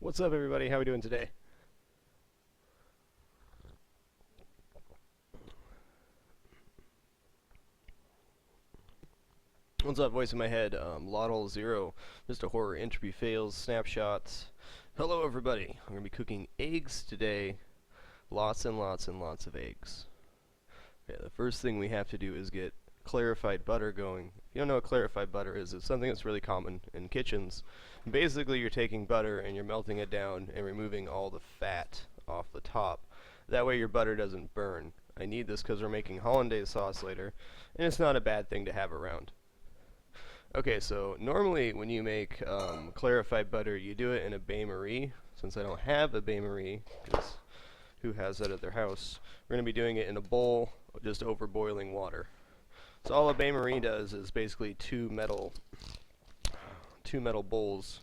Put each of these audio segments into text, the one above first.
What's up, everybody? How are we doing today? What's up, voice in my head? Lotl 0, Mr. Horror, Entropy Fails, Snapshots. Hello, everybody. I'm going to be cooking eggs today. Lots and lots and lots of eggs. Okay, the first thing we have to do is get clarified butter going. If you don't know what clarified butter is, it's something that's really common in kitchens. Basically, you're taking butter and you're melting it down and removing all the fat off the top. That way your butter doesn't burn. I need this because we're making hollandaise sauce later, and it's not a bad thing to have around. Okay, so normally when you make clarified butter, you do it in a bain-marie. Since I don't have a bain-marie, because who has that at their house, we're going to be doing it in a bowl, just over boiling water. So all a bain-marie does is basically two metal bowls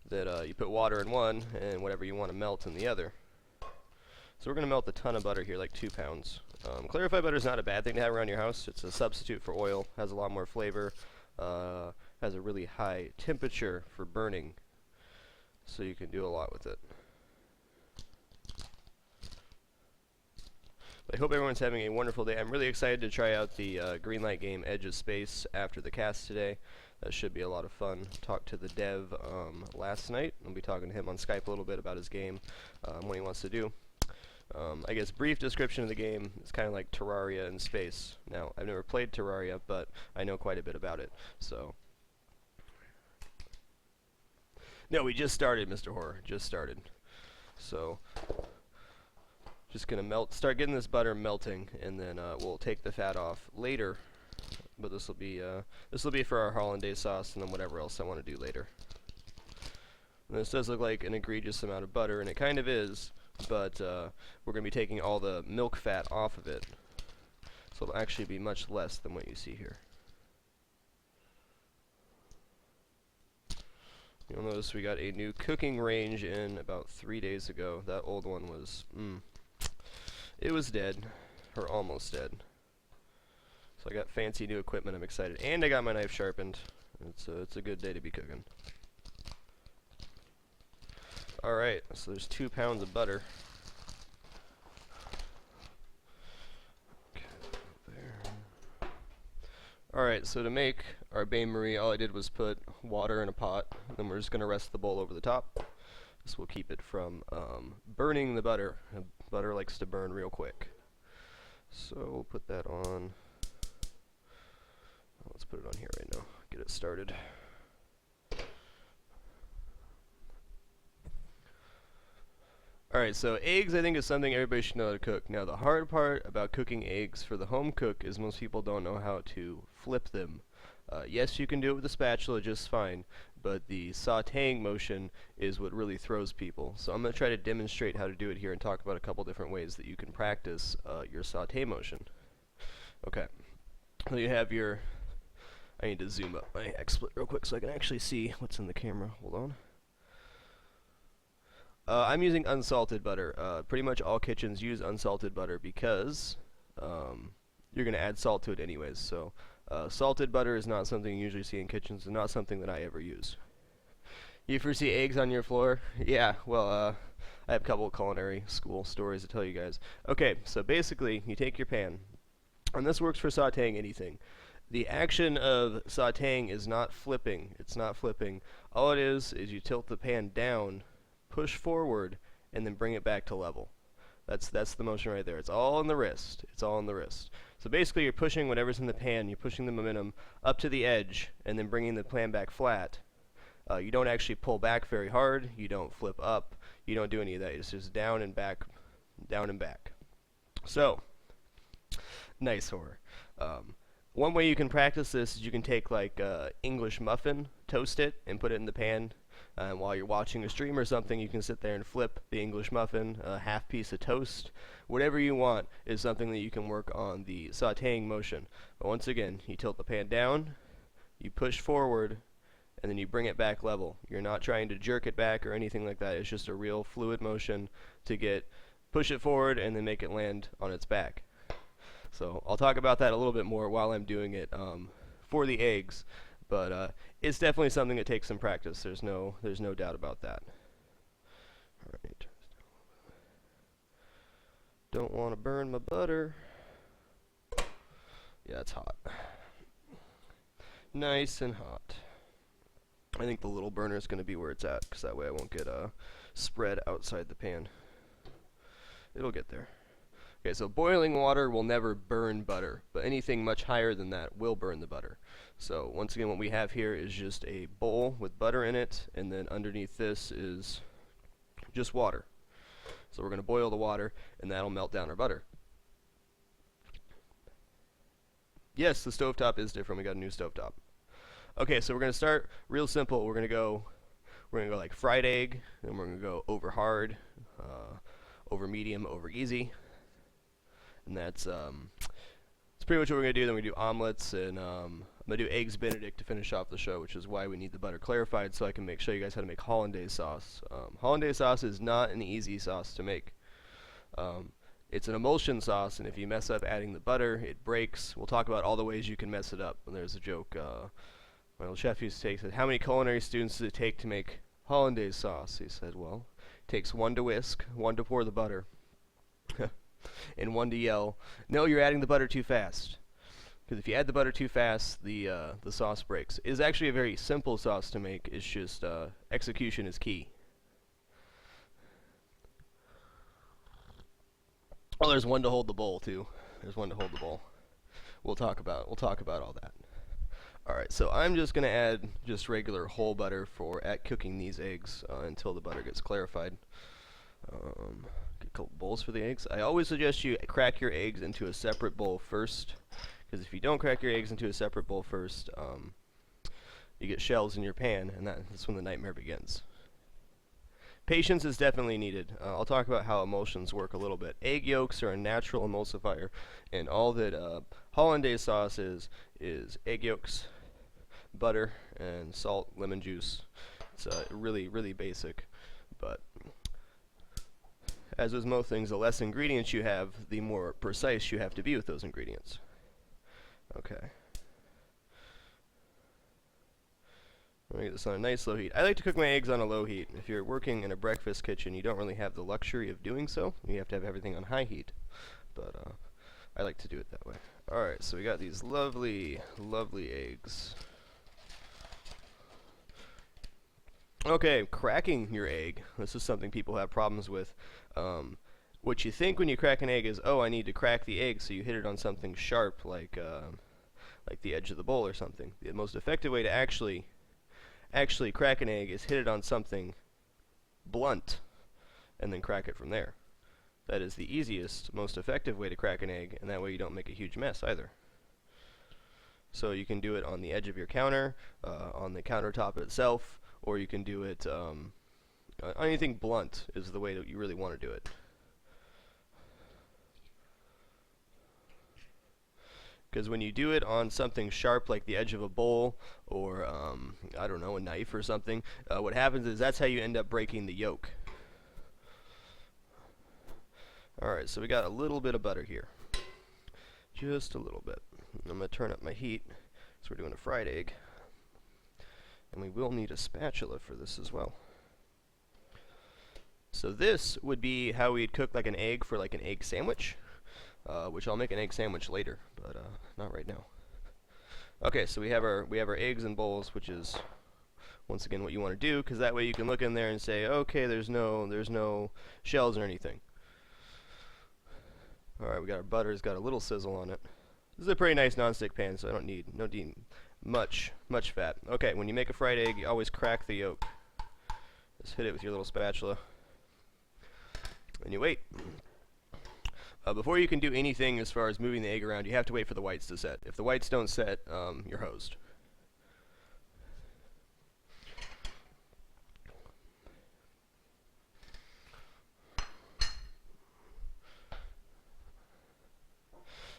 that you put water in one and whatever you want to melt in the other. So we're going to melt a ton of butter here, like 2 pounds. Clarified butter is not a bad thing to have around your house. It's a substitute for oil, has a lot more flavor, has a really high temperature for burning, so you can do a lot with it. I hope everyone's having a wonderful day. I'm really excited to try out the Greenlight game Edge of Space after the cast today. That should be a lot of fun. Talked to the dev last night. I'll be talking to him on Skype a little bit about his game, what he wants to do. I guess brief description of the game is kind of like Terraria in space. Now, I've never played Terraria, but I know quite a bit about it. So, no, we just started, Mr. Horror. Just started. So, just gonna start getting this butter melting, and then we'll take the fat off later. But this will be for our hollandaise sauce, and then whatever else I want to do later. And this does look like an egregious amount of butter, and it kind of is. But we're going to be taking all the milk fat off of it, so it'll actually be much less than what you see here. You'll notice we got a new cooking range in about 3 days ago. That old one was, it was dead, or almost dead. So I got fancy new equipment, I'm excited. And I got my knife sharpened. It's a good day to be cooking. Alright, so there's 2 pounds of butter. Okay, there. Alright, so to make our bain-marie, all I did was put water in a pot, and then we're just going to rest the bowl over the top. This will keep it from burning the butter. Butter likes to burn real quick. So we'll put that on. Let's put it on here right now, get it started. Alright, so eggs I think is something everybody should know how to cook. Now the hard part about cooking eggs for the home cook is most people don't know how to flip them. Yes, you can do it with a spatula just fine, but the sautéing motion is what really throws people. So I'm going to try to demonstrate how to do it here and talk about a couple different ways that you can practice your sauté motion. Okay, so you have your, I need to zoom up my XSplit real quick so I can actually see what's in the camera. Hold on. I'm using unsalted butter. Pretty much all kitchens use unsalted butter because you're going to add salt to it anyways. So salted butter is not something you usually see in kitchens and not something that I ever use. You foresee eggs on your floor? Yeah, well, I have a couple of culinary school stories to tell you guys. Okay, so basically, you take your pan, and this works for sautéing anything. The action of sautéing is not flipping. It's not flipping. All it is you tilt the pan down, push forward, and then bring it back to level. That's the motion right there. It's all in the wrist. It's all in the wrist. So basically you're pushing whatever's in the pan, you're pushing the momentum up to the edge, and then bringing the pan back flat. You don't actually pull back very hard. You don't flip up. You don't do any of that. It's just down and back, down and back. So, nice horror. One way you can practice this is you can take like English muffin, toast it, and put it in the pan. And while you're watching a stream or something, you can sit there and flip the English muffin, a half piece of toast. Whatever you want is something that you can work on the sautéing motion. But once again, you tilt the pan down, you push forward, and then you bring it back level. You're not trying to jerk it back or anything like that. It's just a real fluid motion to push it forward and then make it land on its back. So I'll talk about that a little bit more while I'm doing it for the eggs. But it's definitely something that takes some practice. There's no doubt about that. Don't want to burn my butter. Yeah, it's hot. Nice and hot. I think the little burner is going to be where it's at, because that way I won't get spread outside the pan. It'll get there. Okay, so boiling water will never burn butter, but anything much higher than that will burn the butter. So once again, what we have here is just a bowl with butter in it, and then underneath this is just water. So we're going to boil the water, and that'll melt down our butter. Yes, the stovetop is different. We got a new stovetop. Okay, so we're going to start real simple. We're going to go like fried egg, and we're going to go over hard, over medium, over easy. And that's pretty much what we're going to do. Then we do omelettes, and I'm going to do eggs Benedict to finish off the show, which is why we need the butter clarified, so I can show you guys how to make hollandaise sauce. Hollandaise sauce is not an easy sauce to make. It's an emulsion sauce, and if you mess up adding the butter, it breaks. We'll talk about all the ways you can mess it up. And there's a joke my old chef used to say, said, "How many culinary students does it take to make hollandaise sauce?" He said, "Well, it takes 1 to whisk, 1 to pour the butter, and 1 to yell, 'No, you're adding the butter too fast.'" Because if you add the butter too fast, the sauce breaks. It is actually a very simple sauce to make. It's just execution is key. Oh, there's 1 to hold the bowl too. There's 1 to hold the bowl. We'll talk about all that. All right, so I'm just gonna add just regular whole butter at cooking these eggs until the butter gets clarified. Get a couple bowls for the eggs. I always suggest you crack your eggs into a separate bowl first, because if you don't crack your eggs into a separate bowl first, you get shells in your pan, and that's when the nightmare begins. Patience is definitely needed. I'll talk about how emulsions work a little bit. Egg yolks are a natural emulsifier, and all that hollandaise sauce is egg yolks, butter, and salt, lemon juice. It's really, really basic, but as with most things, the less ingredients you have, the more precise you have to be with those ingredients. Okay. I'm going to get this on a nice low heat. I like to cook my eggs on a low heat. If you're working in a breakfast kitchen, you don't really have the luxury of doing so. You have to have everything on high heat. But I like to do it that way. Alright, so we got these lovely, lovely eggs. Okay, cracking your egg. This is something people have problems with. What you think when you crack an egg is, oh, I need to crack the egg, so you hit it on something sharp, like the edge of the bowl or something. The most effective way to actually crack an egg is hit it on something blunt and then crack it from there. That is the easiest, most effective way to crack an egg, and that way you don't make a huge mess either. So you can do it on the edge of your counter, on the countertop itself, or you can do it on anything blunt is the way that you really want to do it. Because when you do it on something sharp like the edge of a bowl or, I don't know, a knife or something, what happens is that's how you end up breaking the yolk. Alright, so we got a little bit of butter here. Just a little bit. I'm going to turn up my heat, so we're doing a fried egg. And we will need a spatula for this as well. So this would be how we'd cook like an egg for like an egg sandwich. Which I'll make an egg sandwich later, but not right now. Okay, so we have our eggs in bowls, which is once again what you want to do, because that way you can look in there and say, okay, there's no shells or anything. All right, we got our butter. It's got a little sizzle on it. This is a pretty nice nonstick pan, so I don't need much fat. Okay, when you make a fried egg, you always crack the yolk. Just hit it with your little spatula, and you wait. Before you can do anything as far as moving the egg around, you have to wait for the whites to set. If the whites don't set, you're hosed.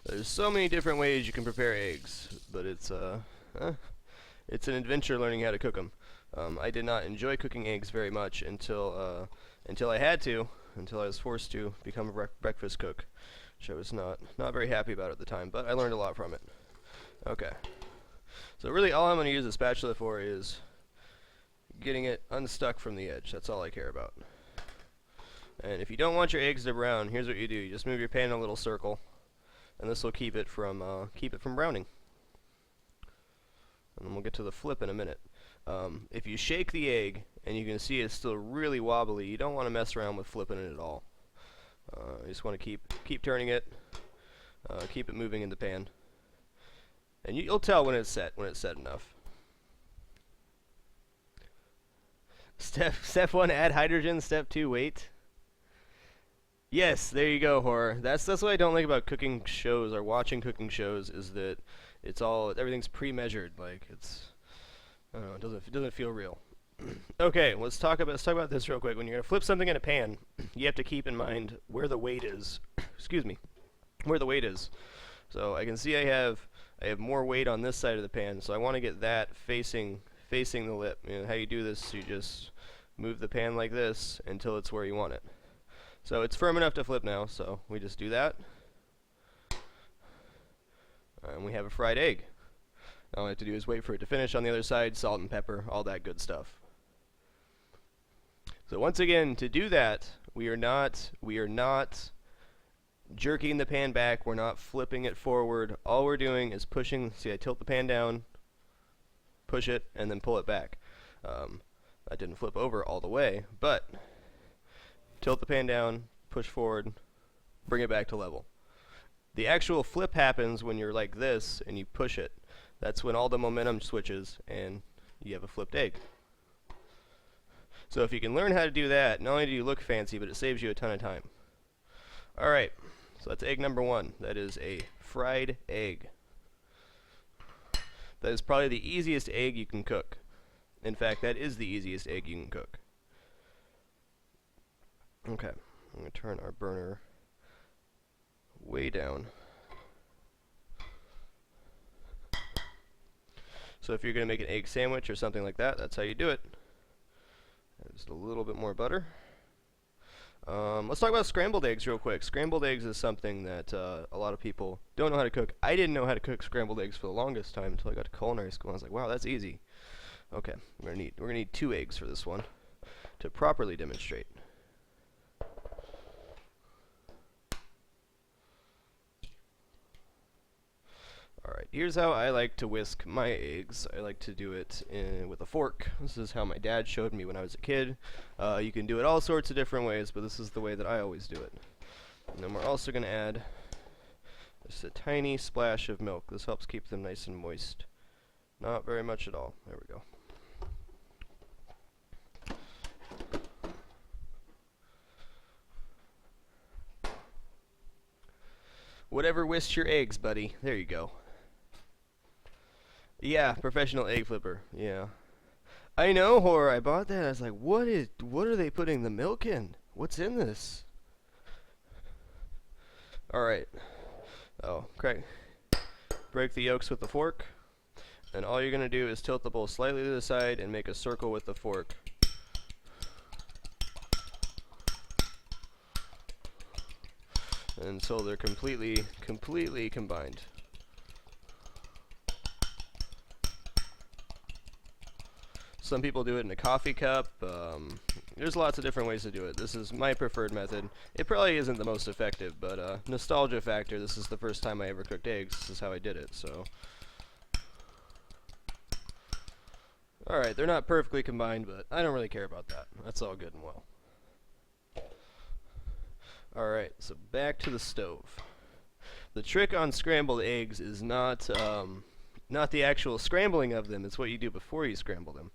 There's so many different ways you can prepare eggs, but it's an adventure learning how to cook them. I did not enjoy cooking eggs very much until I had to. Until I was forced to become a breakfast cook, which I was not very happy about at the time, but I learned a lot from it. Okay, so really all I'm going to use a spatula for is getting it unstuck from the edge. That's all I care about. And if you don't want your eggs to brown, here's what you do. You just move your pan in a little circle, and this will keep it from browning. And then we'll get to the flip in a minute. If you shake the egg, and you can see it's still really wobbly, you don't want to mess around with flipping it at all. You just want to keep turning it, keep it moving in the pan. And you'll tell when it's set enough. Step 1, add hydrogen. Step 2, wait. Yes, there you go, horror. That's what I don't like about cooking shows or watching cooking shows, is that everything's pre-measured. Like, I don't know, it doesn't feel real. Okay, let's talk about this real quick. When you're gonna flip something in a pan, you have to keep in mind where the weight is. Excuse me, where the weight is. So I can see I have more weight on this side of the pan, so I want to get that facing the lip. You know, how you do this, you just move the pan like this until it's where you want it. So it's firm enough to flip now, so we just do that. And we have a fried egg. All I have to do is wait for it to finish on the other side, salt and pepper, all that good stuff. So once again, to do that, we are not jerking the pan back, we're not flipping it forward. All we're doing is pushing. See, I tilt the pan down, push it, and then pull it back. I didn't flip over all the way, but tilt the pan down, push forward, bring it back to level. The actual flip happens when you're like this and you push it. That's when all the momentum switches and you have a flipped egg. So if you can learn how to do that, not only do you look fancy, but it saves you a ton of time. Alright, so that's egg number 1. That is a fried egg. That is probably the easiest egg you can cook. In fact, that is the easiest egg you can cook. Okay, I'm going to turn our burner way down. So if you're going to make an egg sandwich or something like that, that's how you do it. Just a little bit more butter. Let's talk about scrambled eggs real quick. Scrambled eggs is something that a lot of people don't know how to cook. I didn't know how to cook scrambled eggs for the longest time until I got to culinary school. I was like, wow, that's easy. Okay, we're gonna need 2 eggs for this one to properly demonstrate. Alright, here's how I like to whisk my eggs. I like to do it with a fork. This is how my dad showed me when I was a kid. You can do it all sorts of different ways, but this is the way that I always do it. And then we're also going to add just a tiny splash of milk. This helps keep them nice and moist. Not very much at all. There we go. Whatever whisks your eggs, buddy. There you go. Yeah, professional egg flipper. Yeah. I know, horror. I bought that. I was like, what are they putting the milk in? What's in this? Alright. Oh, break the yolks with the fork. And all you're going to do is tilt the bowl slightly to the side and make a circle with the fork. Until they're completely combined. Some people do it in a coffee cup. There's lots of different ways to do it. This is my preferred method. It probably isn't the most effective, but nostalgia factor, this is the first time I ever cooked eggs. This is how I did it, so. Alright, they're not perfectly combined, but I don't really care about that. That's all good and well. Alright, so back to the stove. The trick on scrambled eggs is not the actual scrambling of them, it's what you do before you scramble them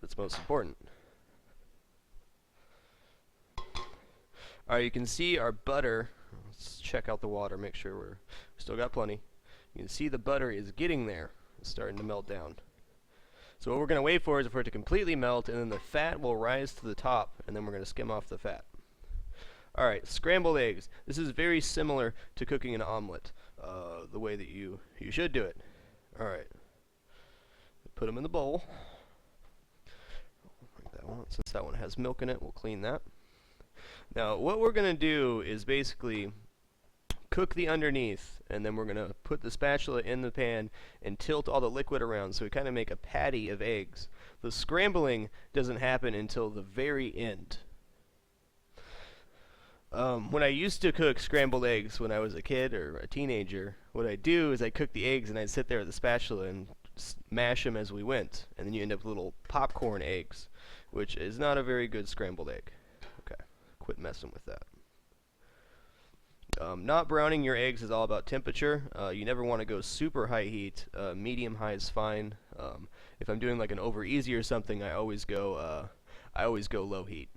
that's most important. Alright, you can see our butter. Let's check out the water, make sure we still got plenty. You can see the butter is getting there. It's starting to melt down. So what we're going to wait for is for it to completely melt, and then the fat will rise to the top, and then we're going to skim off the fat. Alright, scrambled eggs. This is very similar to cooking an omelet, the way that you should do it. Alright, put them in the bowl. That one, since that one has milk in it, we'll clean that. Now, what we're going to do is basically cook the underneath, and then we're going to put the spatula in the pan and tilt all the liquid around so we kind of make a patty of eggs. The scrambling doesn't happen until the very end. When I used to cook scrambled eggs when I was a kid or a teenager, what I'd do is I'd cook the eggs and I'd sit there with a spatula and mash them as we went, and then you end up with little popcorn eggs, which is not a very good scrambled egg. Okay, quit messing with that. Not browning your eggs is all about temperature. You never want to go super high heat. Medium high is fine. If I'm doing like an over easy or something, I always go low heat.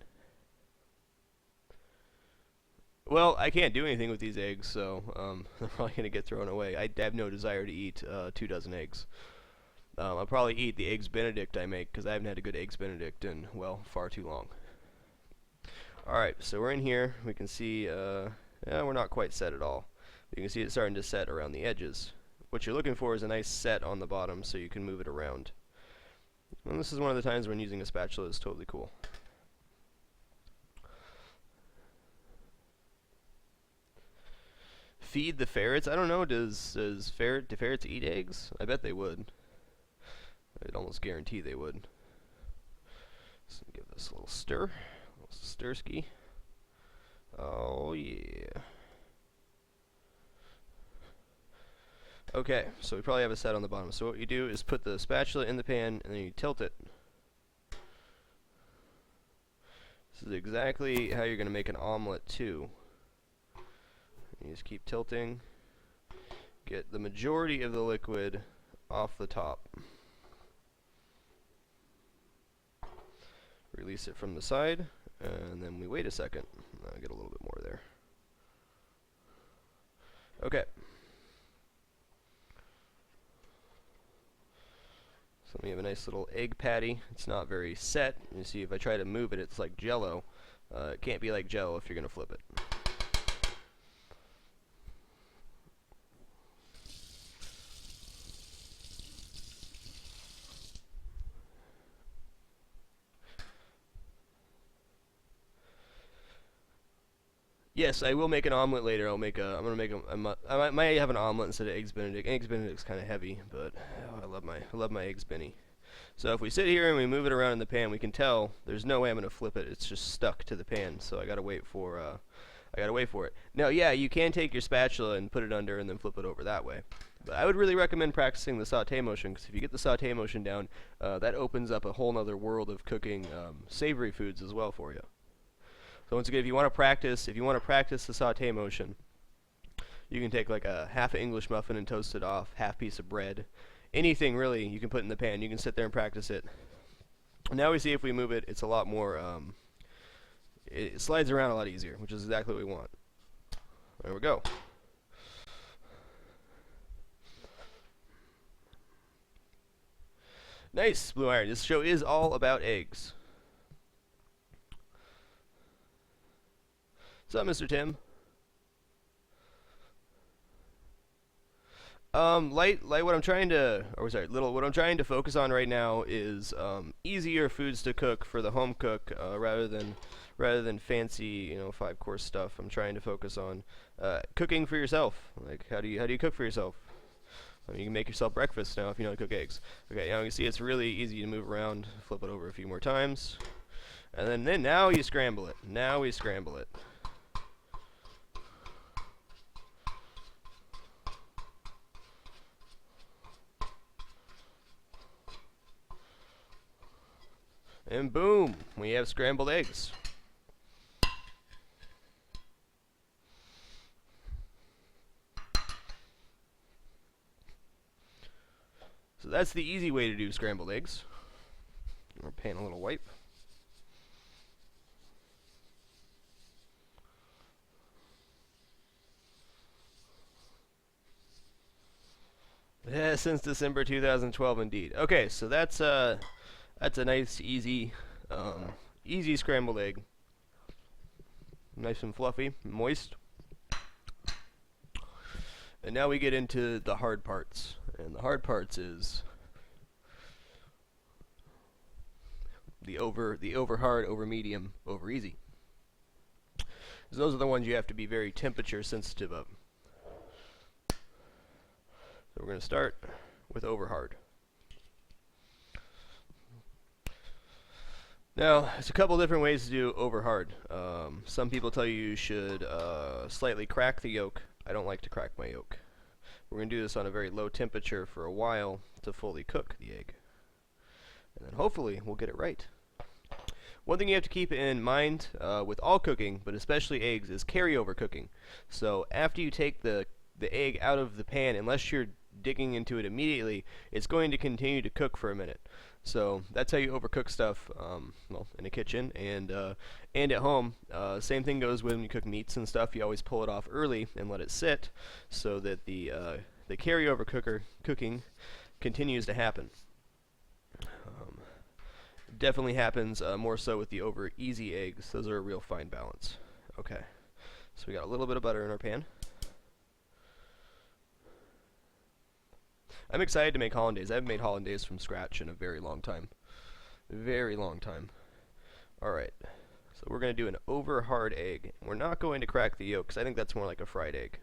Well, I can't do anything with these eggs, so they're probably going to get thrown away. I have no desire to eat 2 dozen eggs. I'll probably eat the Eggs Benedict I make, because I haven't had a good Eggs Benedict in, well, far too long. Alright, so we're in here. We can see, yeah, we're not quite set at all. You can see it's starting to set around the edges. What you're looking for is a nice set on the bottom so you can move it around. And this is one of the times when using a spatula is totally cool. Feed the ferrets? I don't know, do ferrets eat eggs? I bet they would. I'd almost guarantee they would. So give this a little stir. A little stir-ski. Oh yeah. Okay, so we probably have a set on the bottom. So what you do is put the spatula in the pan and then you tilt it. This is exactly how you're going to make an omelet too. You just keep tilting, get the majority of the liquid off the top. Release it from the side, and then we wait a second. I'll get a little bit more there. Okay. So we have a nice little egg patty. It's not very set. You see, if I try to move it, it's like Jell-O. It can't be like Jell-O if you're going to flip it. Yes, I will make an omelet later. I'm gonna make I might have an omelet instead of Eggs Benedict. Eggs Benedict's kind of heavy, but oh, I love my Eggs Benny. So if we sit here and we move it around in the pan, we can tell there's no way I'm gonna flip it. It's just stuck to the pan. So I gotta wait for it. Now, yeah, you can take your spatula and put it under and then flip it over that way. But I would really recommend practicing the saute motion, because if you get the saute motion down, that opens up a whole nother world of cooking savory foods as well for you. So once again, if you want to practice the saute motion, you can take like a half an English muffin and toast it off, half piece of bread, anything really you can put in the pan. You can sit there and practice it. Now we see if we move it, it's a lot more, it slides around a lot easier, which is exactly what we want. There we go. Nice, Blue Iron. This show is all about eggs. What's up, Mr. Tim? What I'm trying to, what I'm trying to focus on right now is easier foods to cook for the home cook, rather than fancy, 5-course stuff. I'm trying to focus on cooking for yourself. Like, how do you cook for yourself? I mean, you can make yourself breakfast now if you know how to cook eggs. Okay, now you can see it's really easy to move around. Flip it over a few more times, and then now you scramble it. Now we scramble it. And boom, we have scrambled eggs. So that's the easy way to do scrambled eggs. We're paying a little wipe. Yeah, since December 2012 indeed. Okay, so that's a nice, easy scrambled egg. Nice and fluffy, moist. And now we get into the hard parts. And the hard parts is the over hard, over medium, over easy. So those are the ones you have to be very temperature sensitive of. So we're going to start with over hard. Now, there's a couple different ways to do over hard. Some people tell you should slightly crack the yolk. I don't like to crack my yolk. We're going to do this on a very low temperature for a while to fully cook the egg. And then hopefully we'll get it right. One thing you have to keep in mind with all cooking, but especially eggs, is carryover cooking. So after you take the egg out of the pan, unless you're digging into it immediately, it's going to continue to cook for a minute. So that's how you overcook stuff, well, in a kitchen and at home. Same thing goes when you cook meats and stuff. You always pull it off early and let it sit, so that the carryover cooking continues to happen. Definitely happens more so with the over easy eggs. Those are a real fine balance. Okay, so we got a little bit of butter in our pan. I'm excited to make hollandaise. I haven't made hollandaise from scratch in a very long time. Very long time. Alright, so we're going to do an over hard egg. We're not going to crack the yolk, because I think that's more like a fried egg.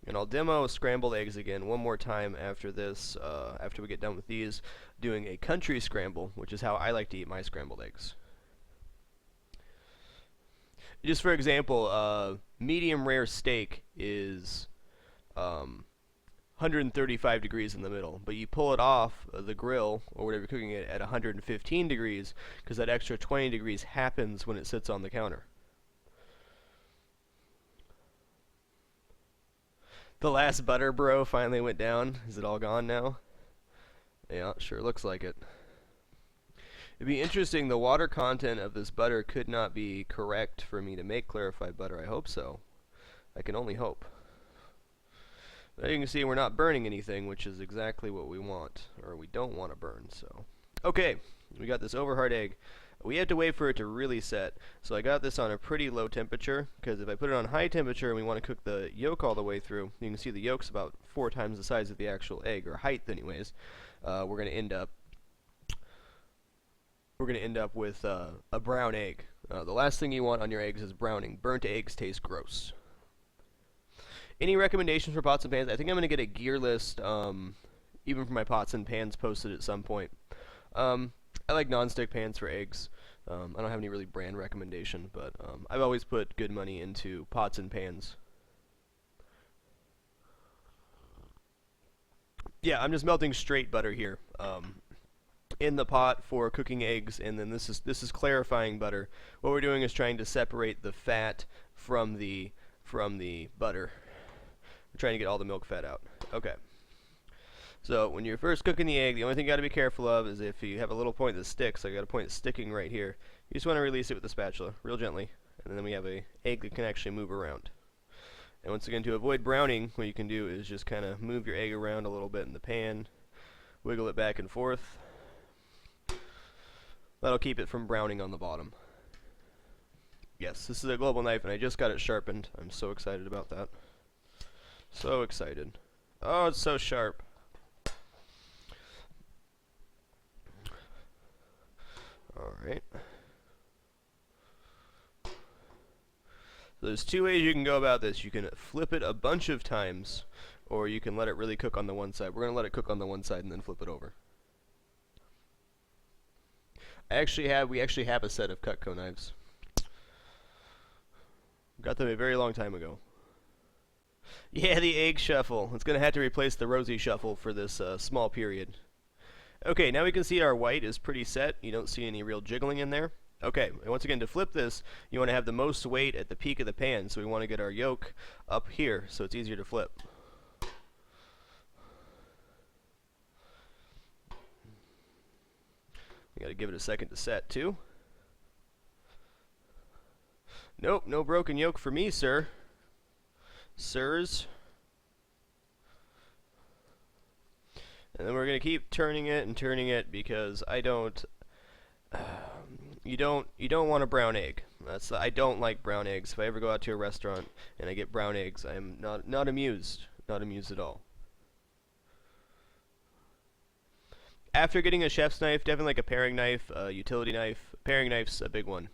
And I'll demo scrambled eggs again one more time after this, after we get done with these, doing a country scramble, which is how I like to eat my scrambled eggs. Just for example, medium rare steak is 135 degrees in the middle, but you pull it off the grill or whatever you're cooking it at 115 degrees, because that extra 20 degrees happens when it sits on the counter. The last butter bro finally went down. Is it all gone now? Yeah, sure looks like it. It'd be interesting. The water content of this butter could not be correct for me to make clarified butter. I hope so. I can only hope. But you can see we're not burning anything, which is exactly what we want, or we don't want to burn. So, okay, we got this over hard egg. We have to wait for it to really set. So I got this on a pretty low temperature, because if I put it on high temperature and we want to cook the yolk all the way through, you can see the yolk's about 4 times the size of the actual egg, or height anyways. We're going to end up with a brown egg. The last thing you want on your eggs is browning. Burnt eggs taste gross. Any recommendations for pots and pans? I think I'm going to get a gear list, even for my pots and pans, posted at some point. I like non-stick pans for eggs. I don't have any really brand recommendation, but I've always put good money into pots and pans. Yeah, I'm just melting straight butter here in the pot for cooking eggs, and then this is clarifying butter. What we're doing is trying to separate the fat from the butter. We're trying to get all the milk fat out. Okay. So when you're first cooking the egg, the only thing you got to be careful of is if you have a little point that sticks. I got a point that's sticking right here. You just want to release it with the spatula, real gently, and then we have a egg that can actually move around. And once again, to avoid browning, what you can do is just kind of move your egg around a little bit in the pan, wiggle it back and forth. That'll keep it from browning on the bottom. Yes, this is a global knife, and I just got it sharpened. I'm so excited about that. So excited. Oh, it's so sharp. Alright. So there's 2 ways you can go about this. You can flip it a bunch of times, or you can let it really cook on the one side. We're going to let it cook on the one side and then flip it over. We actually have a set of Cutco knives. Got them a very long time ago. Yeah, the egg shuffle. It's going to have to replace the rosy shuffle for this small period. Okay, now we can see our white is pretty set. You don't see any real jiggling in there. Okay, and once again, to flip this, you want to have the most weight at the peak of the pan. So we want to get our yolk up here so it's easier to flip. You got to give it a second to set too. Nope, no broken yolk for me, sir. Sirs. And then we're going to keep turning it because I don't you don't want a brown egg. I don't like brown eggs. If I ever go out to a restaurant and I get brown eggs, I'm not amused. Not amused at all. After getting a chef's knife, definitely like a paring knife, a utility knife. Paring knife's a big one.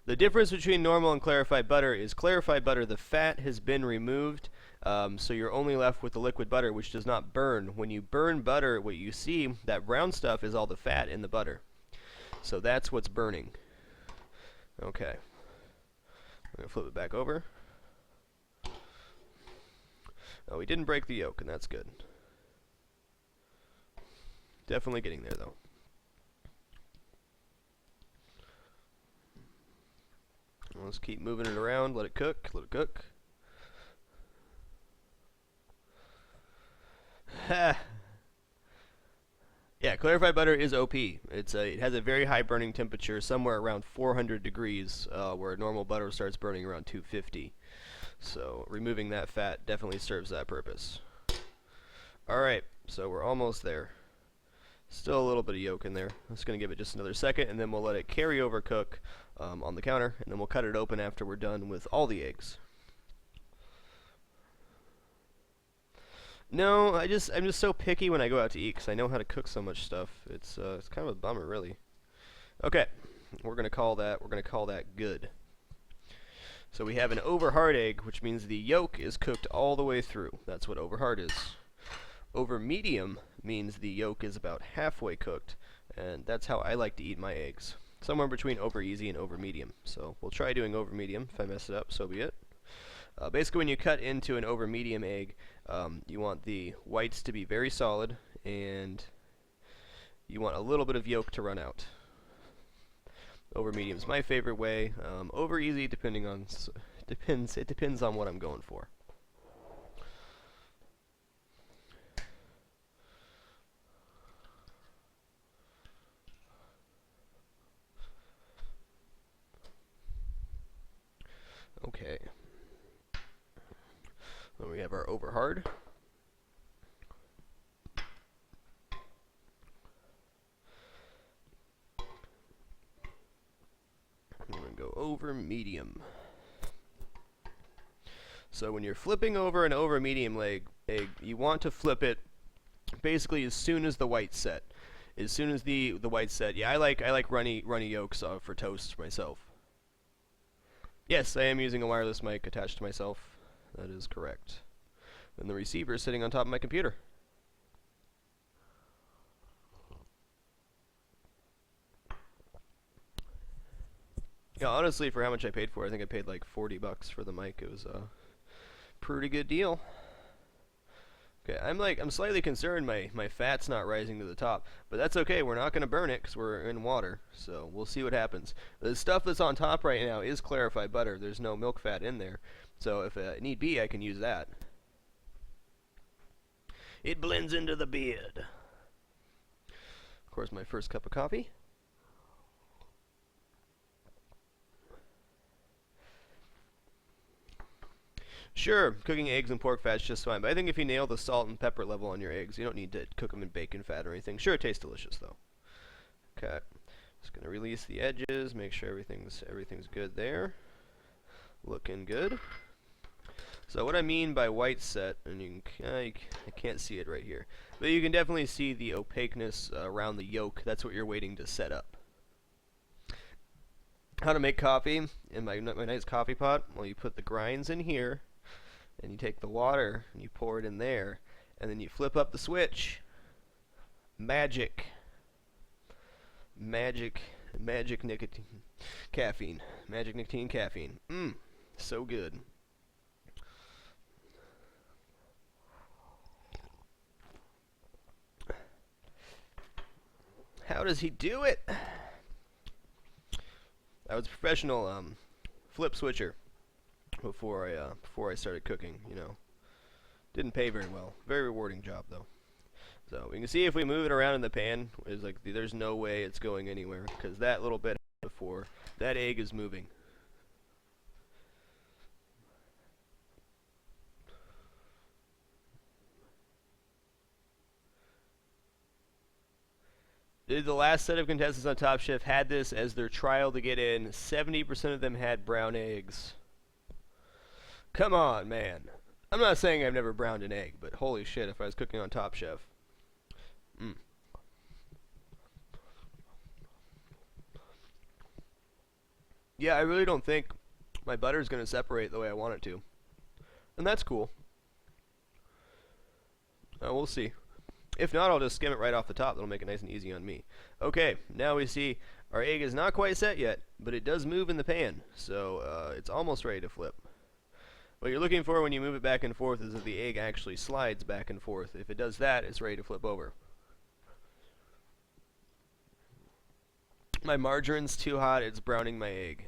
The difference between normal and clarified butter is clarified butter, the fat has been removed So you're only left with the liquid butter, which does not burn. When you burn butter, what you see, that brown stuff is all the fat in the butter. So that's what's burning. Okay. I'm going to flip it back over. Oh, we didn't break the yolk, and that's good. Definitely getting there, though. Let's keep moving it around, let it cook, let it cook. Ha! Yeah, clarified butter is OP. It has a very high burning temperature, somewhere around 400 degrees, where normal butter starts burning around 250. So removing that fat definitely serves that purpose. Alright, so we're almost there. Still a little bit of yolk in there. I'm just going to give it just another second, and then we'll let it carry over cook on the counter, and then we'll cut it open after we're done with all the eggs. No, I'm just so picky when I go out to eat because I know how to cook so much stuff. It's kind of a bummer, really. Okay, we're gonna call that good. So we have an over hard egg, which means the yolk is cooked all the way through. That's what over hard is. Over medium means the yolk is about halfway cooked, and that's how I like to eat my eggs. Somewhere between over easy and over medium. So we'll try doing over medium. If I mess it up, so be it. Basically, when you cut into an over medium egg, you want the whites to be very solid, and you want a little bit of yolk to run out. Over medium is my favorite way. Over easy, it depends on what I'm going for. Okay. Then we have our over hard. We're going to go over medium. So when you're flipping over an over medium egg, you want to flip it basically as soon as the white's set. As soon as the white's set. Yeah, I like runny yolks for toast myself. Yes, I am using a wireless mic attached to myself. That is correct. And the receiver is sitting on top of my computer. Yeah, honestly, for how much I paid for it, I think I paid like $40 for the mic. It was a pretty good deal. Okay, I'm slightly concerned my fat's not rising to the top, but that's okay. We're not going to burn it because we're in water, so we'll see what happens. The stuff that's on top right now is clarified butter. There's no milk fat in there, so if need be, I can use that. It blends into the beard. Of course, my first cup of coffee. Sure, cooking eggs in pork fat's just fine, but I think if you nail the salt and pepper level on your eggs, you don't need to cook them in bacon fat or anything. Sure, it tastes delicious, though. Okay, just going to release the edges, make sure everything's good there. Looking good. So what I mean by white set, and I can't see it right here, but you can definitely see the opaqueness around the yolk. That's what you're waiting to set up. How to make coffee in my nice coffee pot? Well, you put the grinds in here, and you take the water and you pour it in there, and then you flip up the switch. Magic nicotine caffeine. Magic nicotine caffeine. So good. How does he do it? I was a professional flip switcher before I started cooking. You know, didn't pay very well. Very rewarding job though. So we can see if we move it around in the pan, is like there's no way it's going anywhere because that little bit before that egg is moving. The last set of contestants on Top Chef had this as their trial to get in. 70% of them had brown eggs. Come on, man. I'm not saying I've never browned an egg, but holy shit if I was cooking on Top Chef. Yeah, I really don't think my butter is going to separate the way I want it to. And that's cool. We'll see. If not, I'll just skim it right off the top. That'll make it nice and easy on me. Okay, now we see our egg is not quite set yet, but it does move in the pan, so it's almost ready to flip. What you're looking for when you move it back and forth is that the egg actually slides back and forth. If it does that, it's ready to flip over. My margarine's too hot, it's browning my egg.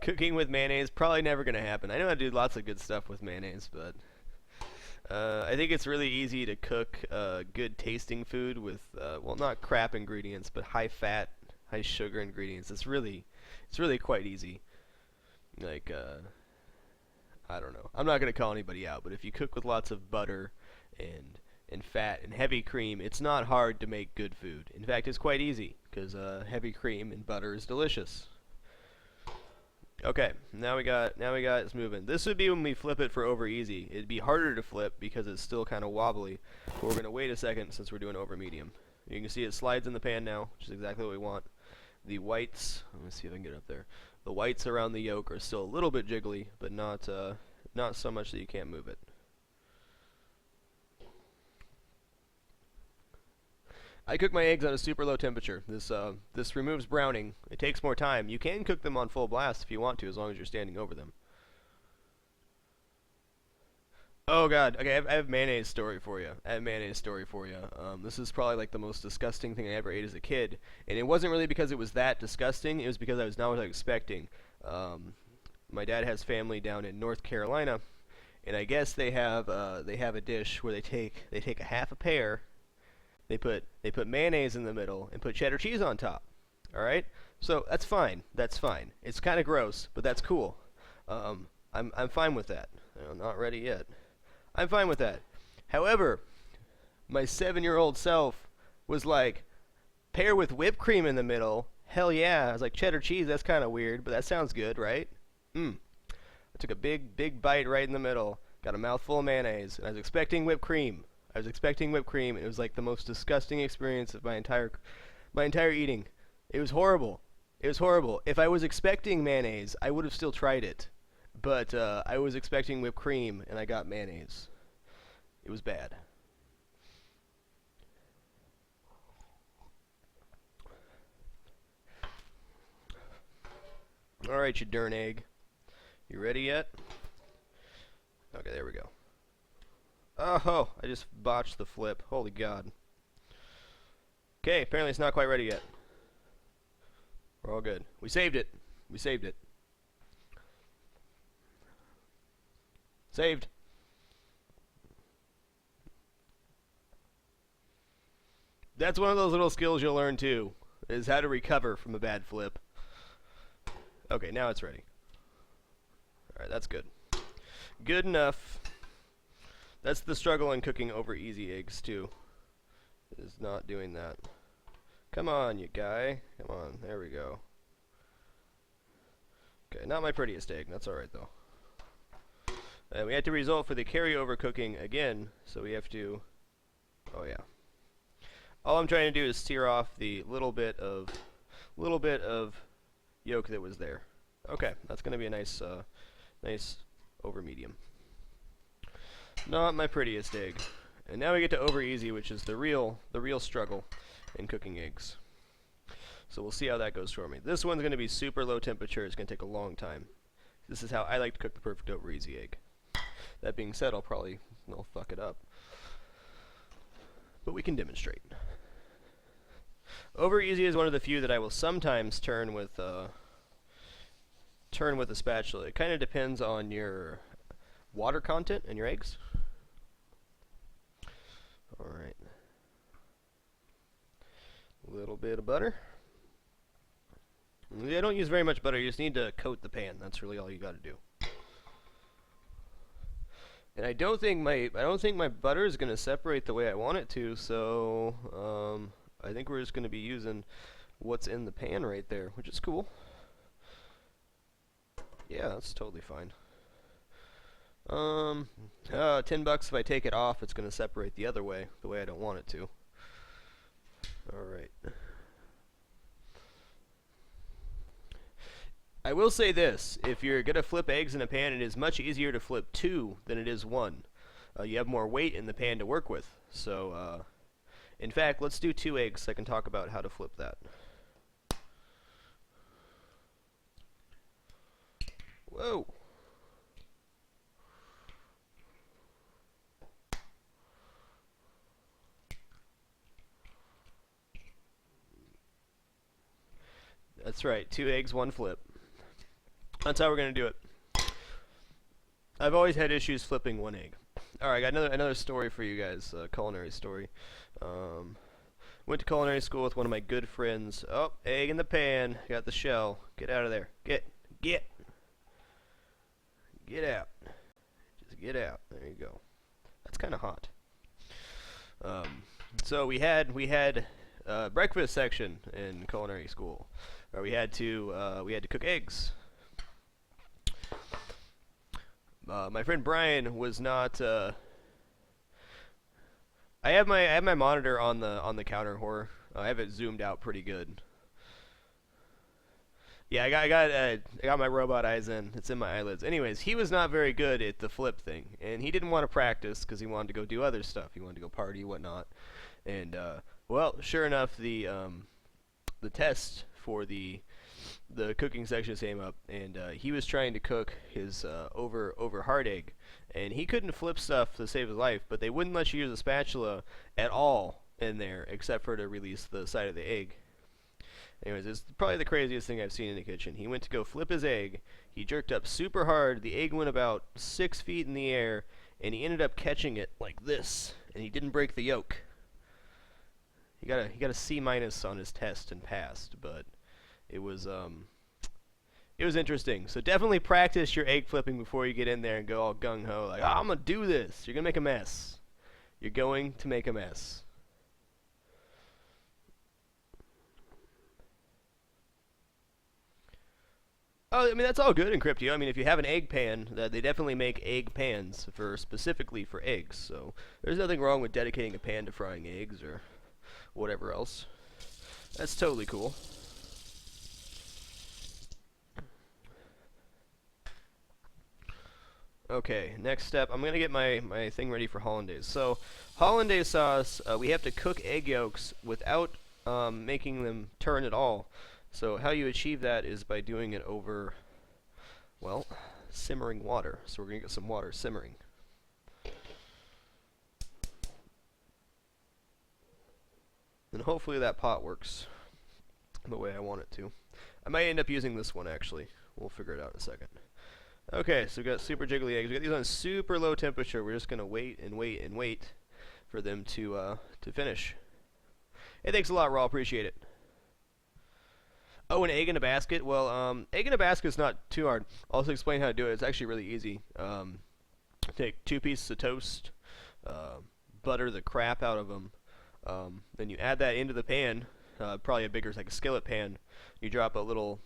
Cooking with mayonnaise, probably never going to happen. I know I do lots of good stuff with mayonnaise, but I think it's really easy to cook good tasting food with, well, not crap ingredients, but high fat, high sugar ingredients. It's really quite easy. Like, I don't know. I'm not going to call anybody out, but if you cook with lots of butter and fat and heavy cream, it's not hard to make good food. In fact, it's quite easy, because heavy cream and butter is delicious. Okay, now we got it's moving. This would be when we flip it for over easy. It'd be harder to flip because it's still kind of wobbly. But we're going to wait a second since we're doing over medium. You can see it slides in the pan now, which is exactly what we want. The whites, let me see if I can get up there. The whites around the yolk are still a little bit jiggly, but not so much that you can't move it. I cook my eggs on a super low temperature. This removes browning. It takes more time. You can cook them on full blast if you want to, as long as you're standing over them. Oh god. Okay, I have mayonnaise story for you. This is probably like the most disgusting thing I ever ate as a kid, and it wasn't really because it was that disgusting. It was because I was not what I was expecting. My dad has family down in North Carolina, and I guess they have a dish where they take a half a pear. They put mayonnaise in the middle and put cheddar cheese on top. All right, so that's fine. That's fine. It's kind of gross, but that's cool. I'm fine with that. I'm not ready yet. I'm fine with that. However, my 7-year-old self was like, pear with whipped cream in the middle. Hell yeah! I was like, cheddar cheese. That's kind of weird, but that sounds good, right? I took a big bite right in the middle. Got a mouthful of mayonnaise, and I was expecting whipped cream. And it was like the most disgusting experience of my entire eating. It was horrible. It was horrible. If I was expecting mayonnaise, I would have still tried it. But I was expecting whipped cream, and I got mayonnaise. It was bad. All right, you darn egg. You ready yet? Okay, there we go. Oh, I just botched the flip. Holy God. Okay, apparently it's not quite ready yet. We're all good. We saved it. We saved it. Saved. That's one of those little skills you'll learn too, is how to recover from a bad flip. Okay, now it's ready. Alright, that's good. Good enough. That's the struggle in cooking over easy eggs, too. Is not doing that. Come on, you guy. Come on, there we go. Okay, not my prettiest egg. That's alright, though. We have to resolve for the carryover cooking again, so we have to... Oh, yeah. All I'm trying to do is sear off the little bit of yolk that was there. Okay, that's going to be a nice over medium. Not my prettiest egg. And now we get to over easy, which is the real struggle in cooking eggs. So we'll see how that goes for me. This one's going to be super low temperature. It's going to take a long time. This is how I like to cook the perfect over easy egg. That being said, I'll fuck it up. But we can demonstrate. Over easy is one of the few that I will sometimes turn with a spatula. It kind of depends on your water content in your eggs. Alright. A little bit of butter. I don't use very much butter, you just need to coat the pan. That's really all you gotta do. And I don't think my butter is gonna separate the way I want it to, so I think we're just gonna be using what's in the pan right there, which is cool. Yeah, that's totally fine. $10 if I take it off, it's going to separate the other way, the way I don't want it to. Alright. I will say this, if you're going to flip eggs in a pan, it is much easier to flip 2 than it is 1. You have more weight in the pan to work with. So, in fact, let's do 2 eggs so I can talk about how to flip that. Whoa! That's right, 2 eggs, 1 flip. That's how we're going to do it. I've always had issues flipping 1 egg. Alright, I got another story for you guys, culinary story. Went to culinary school with one of my good friends. Oh, egg in the pan, got the shell. Get out of there. Get out. Just get out. There you go. That's kind of hot. So we had breakfast section in culinary school, where we had to cook eggs. My friend Brian was not. I have my monitor on the counter horror. I have it zoomed out pretty good. Yeah, I got my robot eyes in. It's in my eyelids. Anyways, he was not very good at the flip thing, and he didn't want to practice because he wanted to go do other stuff. He wanted to go party, whatnot. And well, sure enough, the test for the cooking section came up, and he was trying to cook his over hard egg, and he couldn't flip stuff to save his life. But they wouldn't let you use a spatula at all in there, except for to release the side of the egg. Anyways, it's probably the craziest thing I've seen in the kitchen. He went to go flip his egg. He jerked up super hard. The egg went about 6 feet in the air, and he ended up catching it like this, and he didn't break the yolk. He got a C- on his test and passed, but it was interesting. So definitely practice your egg flipping before you get in there and go all gung ho like, oh, I'm gonna do this. You're gonna make a mess. You're going to make a mess. Oh, I mean, that's all good in Cryptio. I mean, if you have an egg pan, they definitely make egg pans specifically for eggs. So there's nothing wrong with dedicating a pan to frying eggs or whatever else. That's totally cool. Okay, next step, I'm going to get my thing ready for hollandaise. So, hollandaise sauce, we have to cook egg yolks without making them turn at all. So how you achieve that is by doing it over, well, simmering water. So we're going to get some water simmering. And hopefully that pot works the way I want it to. I might end up using this one, actually. We'll figure it out in a second. Okay, so we've got super jiggly eggs. We got these on super low temperature. We're just going to wait and wait and wait for them to finish. Hey, thanks a lot, Raw. Appreciate it. Oh, an egg in a basket? Well, egg in a basket is not too hard. I'll also explain how to do it. It's actually really easy. Take 2 pieces of toast, butter the crap out of them. Then you add that into the pan, probably a bigger, like a skillet pan. You drop a little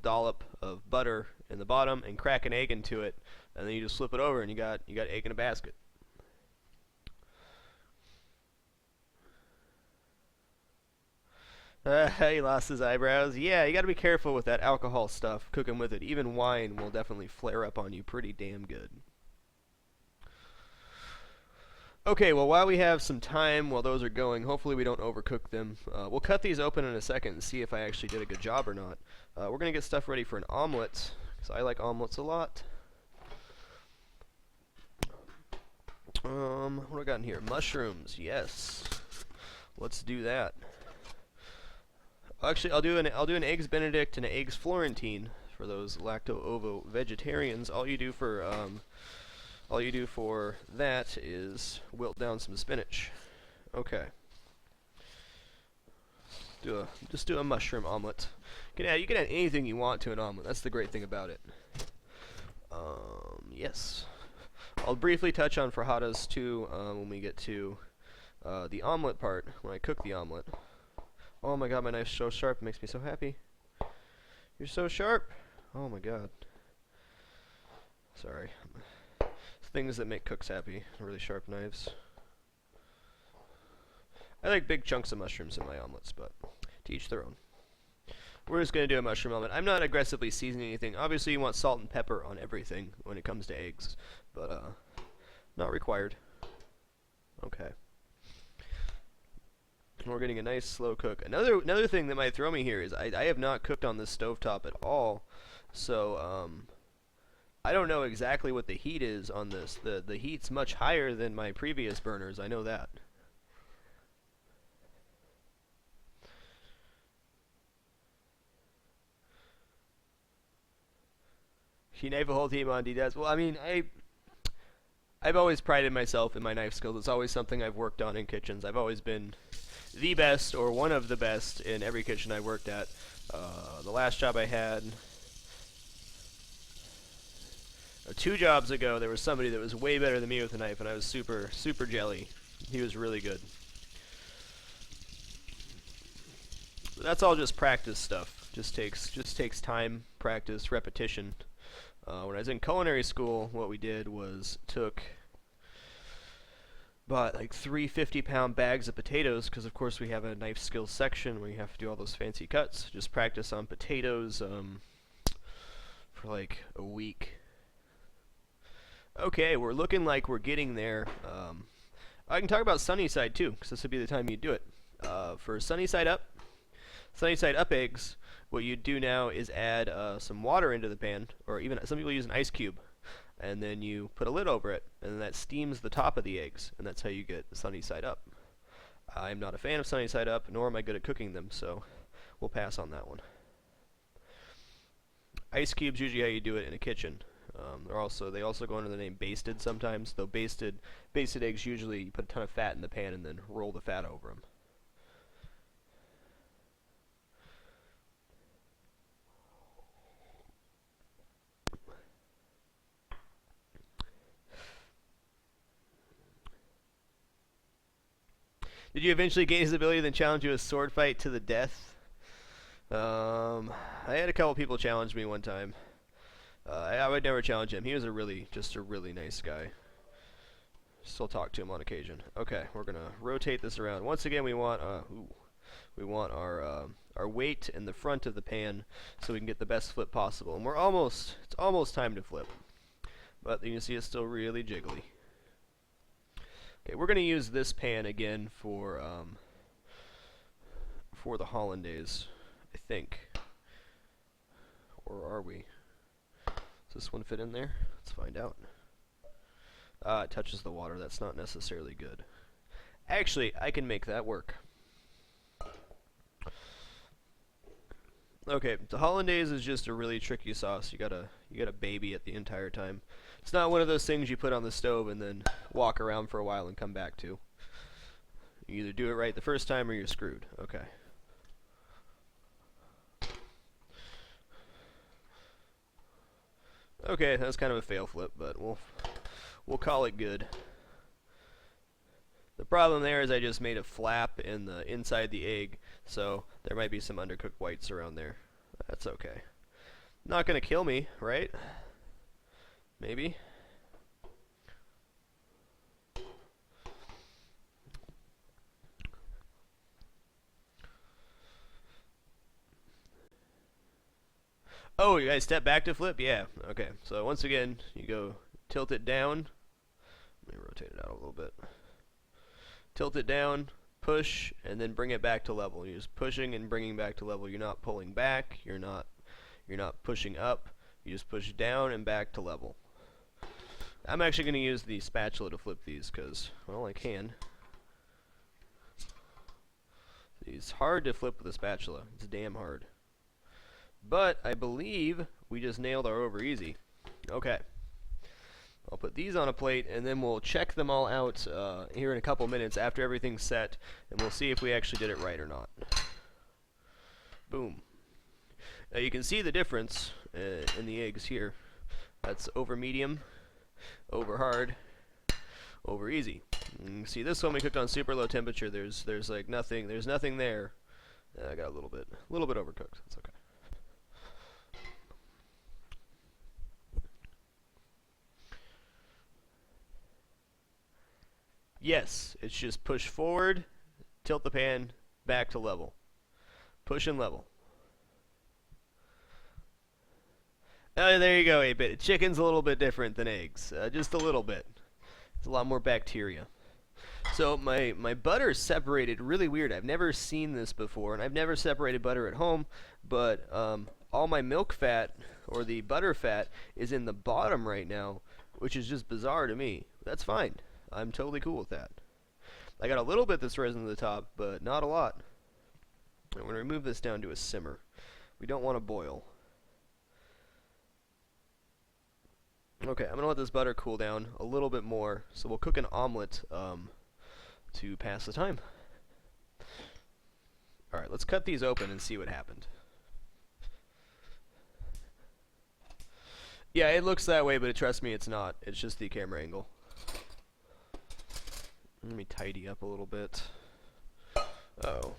dollop of butter in the bottom and crack an egg into it, and then you just flip it over, and you got egg in a basket. He lost his eyebrows. Yeah, you got to be careful with that alcohol stuff. Cooking with it, even wine will definitely flare up on you pretty damn good. Okay, well, while we have some time while those are going, hopefully we don't overcook them. We'll cut these open in a second and see if I actually did a good job or not. We're going to get stuff ready for an omelet, because I like omelets a lot. What do I got in here? Mushrooms, yes. Let's do that. Actually, I'll do an eggs Benedict and an eggs Florentine for those lacto-ovo vegetarians. All you do for that is wilt down some spinach. Okay. Just do a mushroom omelet. You can add anything you want to an omelet. That's the great thing about it. Yes. I'll briefly touch on fajitas too when we get to the omelet part, when I cook the omelet. Oh my god, my knife's so sharp, it makes me so happy. You're so sharp! Oh my god. Sorry. Things that make cooks happy, really sharp knives. I like big chunks of mushrooms in my omelets, but to each their own. We're just going to do a mushroom omelet. I'm not aggressively seasoning anything. Obviously, you want salt and pepper on everything when it comes to eggs, but not required. Okay. We're getting a nice slow cook. Another thing that might throw me here is I have not cooked on this stovetop at all, so I don't know exactly what the heat is on this. The heat's much higher than my previous burners. I know that. She knifed a whole team on D-Des. Well, I mean, I've always prided myself in my knife skills. It's always something I've worked on in kitchens. I've always been the best or one of the best in every kitchen I worked at. The last job I had, 2 jobs ago, there was somebody that was way better than me with a knife, and I was super, super jelly. He was really good. But that's all just practice stuff. Just takes time, practice, repetition. When I was in culinary school, what we did was bought like 3 50-pound bags of potatoes, because of course we have a knife skills section where you have to do all those fancy cuts. Just practice on potatoes for like a week. Okay, we're looking like we're getting there. I can talk about sunny side too, because this would be the time you do it. For sunny side up eggs, what you do now is add some water into the pan, or even some people use an ice cube, and then you put a lid over it, and then that steams the top of the eggs, and that's how you get sunny side up. I'm not a fan of sunny side up, nor am I good at cooking them, so we'll pass on that one. Ice cubes usually how you do it in a kitchen. They also go under the name basted sometimes, though basted eggs usually you put a ton of fat in the pan and then roll the fat over them. Did you eventually gain his ability, then challenge you to a sword fight to the death? I had a couple people challenge me one time. I would never challenge him. He was just a really nice guy. Still talk to him on occasion. Okay, we're gonna rotate this around. Once again, we want our weight in the front of the pan so we can get the best flip possible. And it's almost time to flip. But you can see it's still really jiggly. Okay, we're going to use this pan again for the hollandaise, I think. Or are we? Does this one fit in there? Let's find out. It touches the water. That's not necessarily good. Actually, I can make that work. Okay, the hollandaise is just a really tricky sauce. You gotta baby it the entire time. It's not one of those things you put on the stove and then walk around for a while and come back to. You either do it right the first time or you're screwed. Okay. Okay, that's kind of a fail flip, but we'll call it good. The problem there is I just made a flap in the inside the egg, so there might be some undercooked whites around there. That's okay. Not gonna kill me, right? Maybe. Oh, you guys step back to flip? Yeah. Okay. So once again, you go tilt it down. Let me rotate it out a little bit. Tilt it down, push, and then bring it back to level. You're just pushing and bringing back to level. You're not pulling back. You're not pushing up. You just push down and back to level. I'm actually going to use the spatula to flip these because, well, I can. It's hard to flip with a spatula. It's damn hard. But I believe we just nailed our over easy. Okay. I'll put these on a plate, and then we'll check them all out here in a couple minutes after everything's set, and we'll see if we actually did it right or not. Boom. Now you can see the difference in the eggs here. That's over medium, over hard, over easy. And see this one we cooked on super low temperature. There's like nothing. There's nothing there. I got a little bit overcooked. That's okay. Yes, it's just push forward, tilt the pan back to level. Push and level. There you go, 8-bit. Chicken's a little bit different than eggs. Just a little bit. It's a lot more bacteria. So my butter is separated really weird. I've never seen this before, and I've never separated butter at home, but all my milk fat, or the butter fat, is in the bottom right now, which is just bizarre to me. That's fine. I'm totally cool with that. I got a little bit that's risen to the top, but not a lot. I'm going to remove this down to a simmer. We don't want to boil. Okay, I'm going to let this butter cool down a little bit more, so we'll cook an omelet to pass the time. Alright, let's cut these open and see what happened. Yeah, it looks that way, but trust me, it's not. It's just the camera angle. Let me tidy up a little bit. Oh.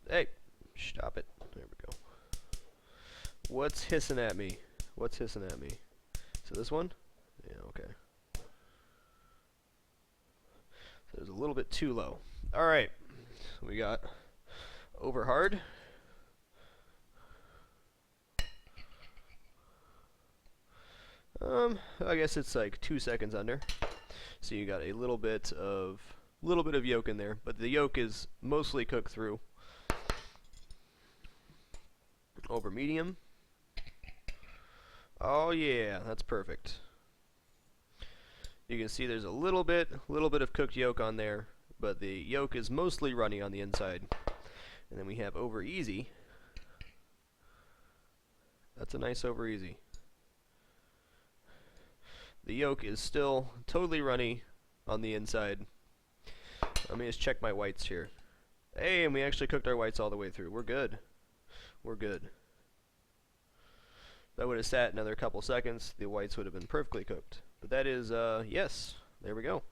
Hey, stop it. There we go. What's hissing at me? What's hissing at me? So this one? Yeah, okay. So it's a little bit too low. Alright. So we got over hard. I guess it's like 2 seconds under. So you got a little bit of yolk in there, but the yolk is mostly cooked through. Over medium. Oh yeah, that's perfect. You can see there's a little bit of cooked yolk on there, but the yolk is mostly runny on the inside. And then we have over easy. That's a nice over easy. The yolk is still totally runny on the inside. Let me just check my whites here. Hey, and we actually cooked our whites all the way through. We're good. We're good. If I would have sat another couple seconds, the whites would have been perfectly cooked. But that is, yes, there we go.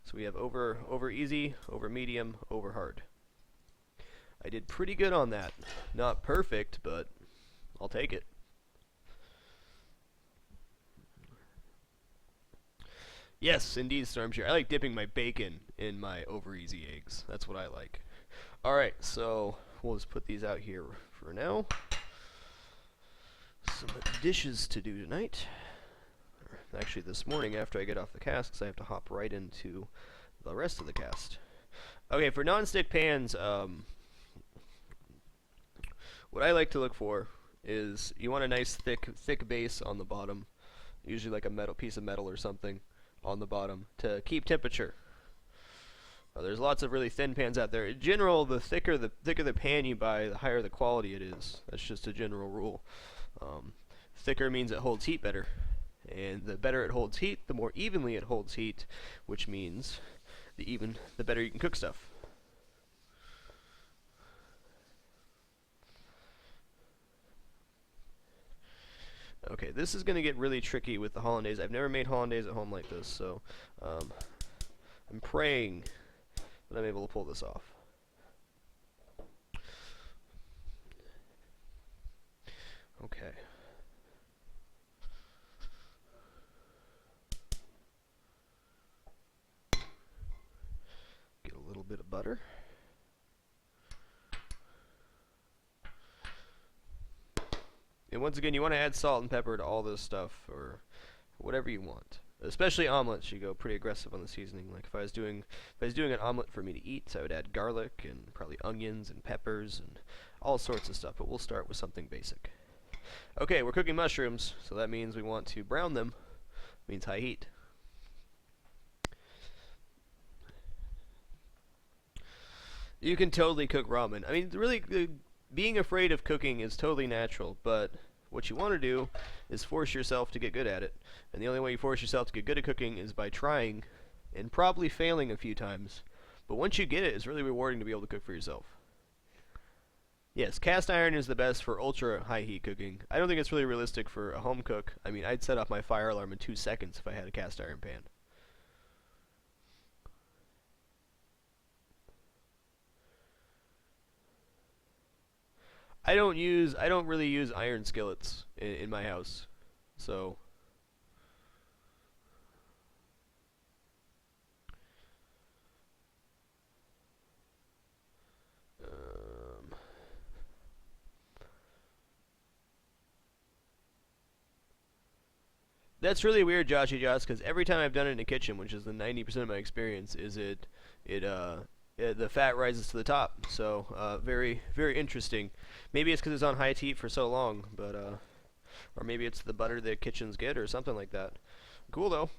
So we have over easy, over medium, over hard. I did pretty good on that. Not perfect, but I'll take it. Yes, indeed, Stormshare. I like dipping my bacon in my over easy eggs. That's what I like. Alright, so we'll just put these out here for now. Some dishes to do tonight. Actually, this morning after I get off the cast, because I have to hop right into the rest of the cast. Okay, for non-stick pans, what I like to look for is you want a nice thick base on the bottom, usually like a piece of metal or something on the bottom to keep temperature. There's lots of really thin pans out there. In general, the thicker the pan you buy, the higher the quality it is. That's just a general rule. Thicker means it holds heat better, and the better it holds heat, the more evenly it holds heat, which means the better you can cook stuff. Okay, this is going to get really tricky with the hollandaise. I've never made hollandaise at home like this, so I'm praying that I'm able to pull this off. Okay. Get a little bit of butter. And once again, you want to add salt and pepper to all this stuff, or whatever you want. Especially omelets, you go pretty aggressive on the seasoning. Like if I was doing an omelet for me to eat, I would add garlic and probably onions and peppers and all sorts of stuff. But we'll start with something basic. Okay, we're cooking mushrooms, so that means we want to brown them. Means high heat. You can totally cook ramen. I mean, really, being afraid of cooking is totally natural, but what you want to do is force yourself to get good at it. And the only way you force yourself to get good at cooking is by trying and probably failing a few times. But once you get it, it's really rewarding to be able to cook for yourself. Yes, cast iron is the best for ultra high heat cooking. I don't think it's really realistic for a home cook. I mean, I'd set off my fire alarm in 2 seconds if I had a cast iron pan. I don't really use iron skillets in my house, so. That's really weird, Joshy Joss, because every time I've done it in the kitchen, which is the 90% of my experience, is the fat rises to the top. So very, very interesting. Maybe it's because it's on high heat for so long, but or maybe it's the butter the kitchens get or something like that. Cool though.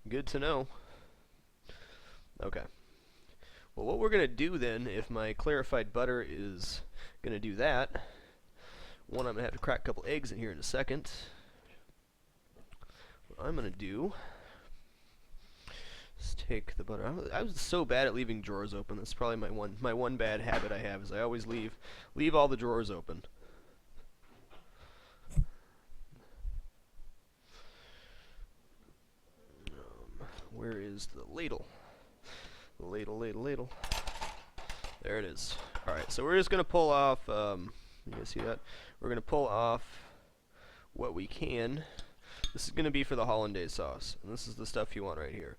Good to know. Okay. Well, what we're gonna do then, if my clarified butter is gonna do that, one, I'm gonna have to crack a couple eggs in here in a second. What I'm gonna do is take the butter. I was so bad at leaving drawers open. That's probably my one bad habit I have, is I always leave all the drawers open. Where is the ladle? Ladle. There it is. Alright, so we're just going to pull off, you guys see that? We're going to pull off what we can. This is going to be for the hollandaise sauce, and this is the stuff you want right here.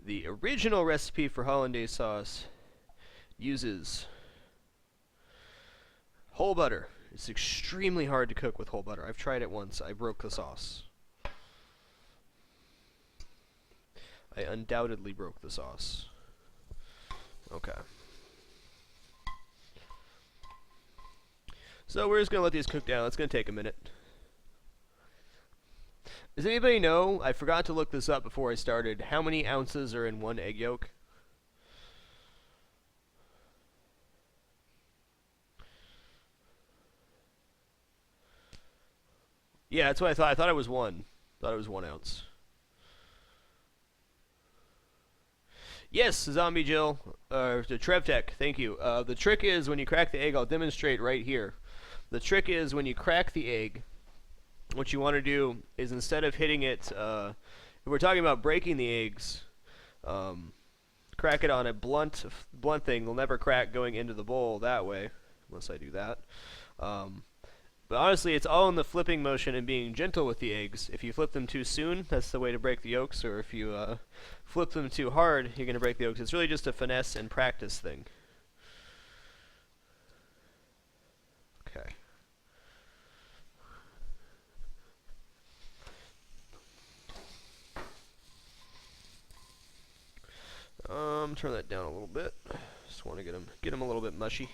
The original recipe for hollandaise sauce uses whole butter. It's extremely hard to cook with whole butter. I've tried it once. I broke the sauce. I undoubtedly broke the sauce. Okay. So we're just going to let these cook down. It's going to take a minute. Does anybody know, I forgot to look this up before I started, how many ounces are in one egg yolk? Yeah, that's what I thought. I thought it was one. Thought it was 1 ounce. Yes, Zombie Jill, the TrevTech, thank you. The trick is when you crack the egg, I'll demonstrate right here. The trick is when you crack the egg, what you want to do is instead of hitting it, if we're talking about breaking the eggs, crack it on a blunt thing. They'll never crack going into the bowl that way, unless I do that. But honestly, it's all in the flipping motion and being gentle with the eggs. If you flip them too soon, that's the way to break the yolks, or if you flip them too hard, you're going to break the yolks. It's really just a finesse and practice thing. Okay. Turn that down a little bit. Just want to get them a little bit mushy.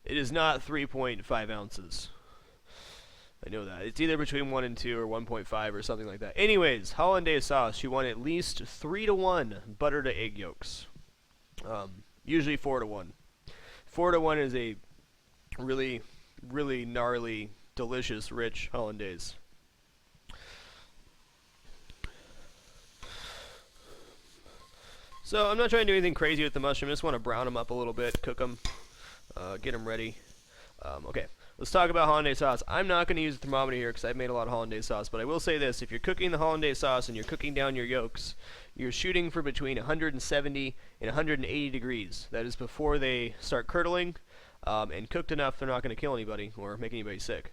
It is not 3.5 ounces. I know that. It's either between 1 and 2 or 1.5 or something like that. Anyways, hollandaise sauce, you want at least 3 to 1 butter to egg yolks. Usually 4 to 1. 4 to 1 is a really, really gnarly, delicious, rich hollandaise. So I'm not trying to do anything crazy with the mushroom. I just want to brown them up a little bit, cook them. Get them ready. Okay, let's talk about hollandaise sauce. I'm not going to use a thermometer here because I've made a lot of hollandaise sauce, but I will say this. If you're cooking the hollandaise sauce and you're cooking down your yolks, you're shooting for between 170 and 180 degrees. That is before they start curdling, and cooked enough they're not going to kill anybody or make anybody sick.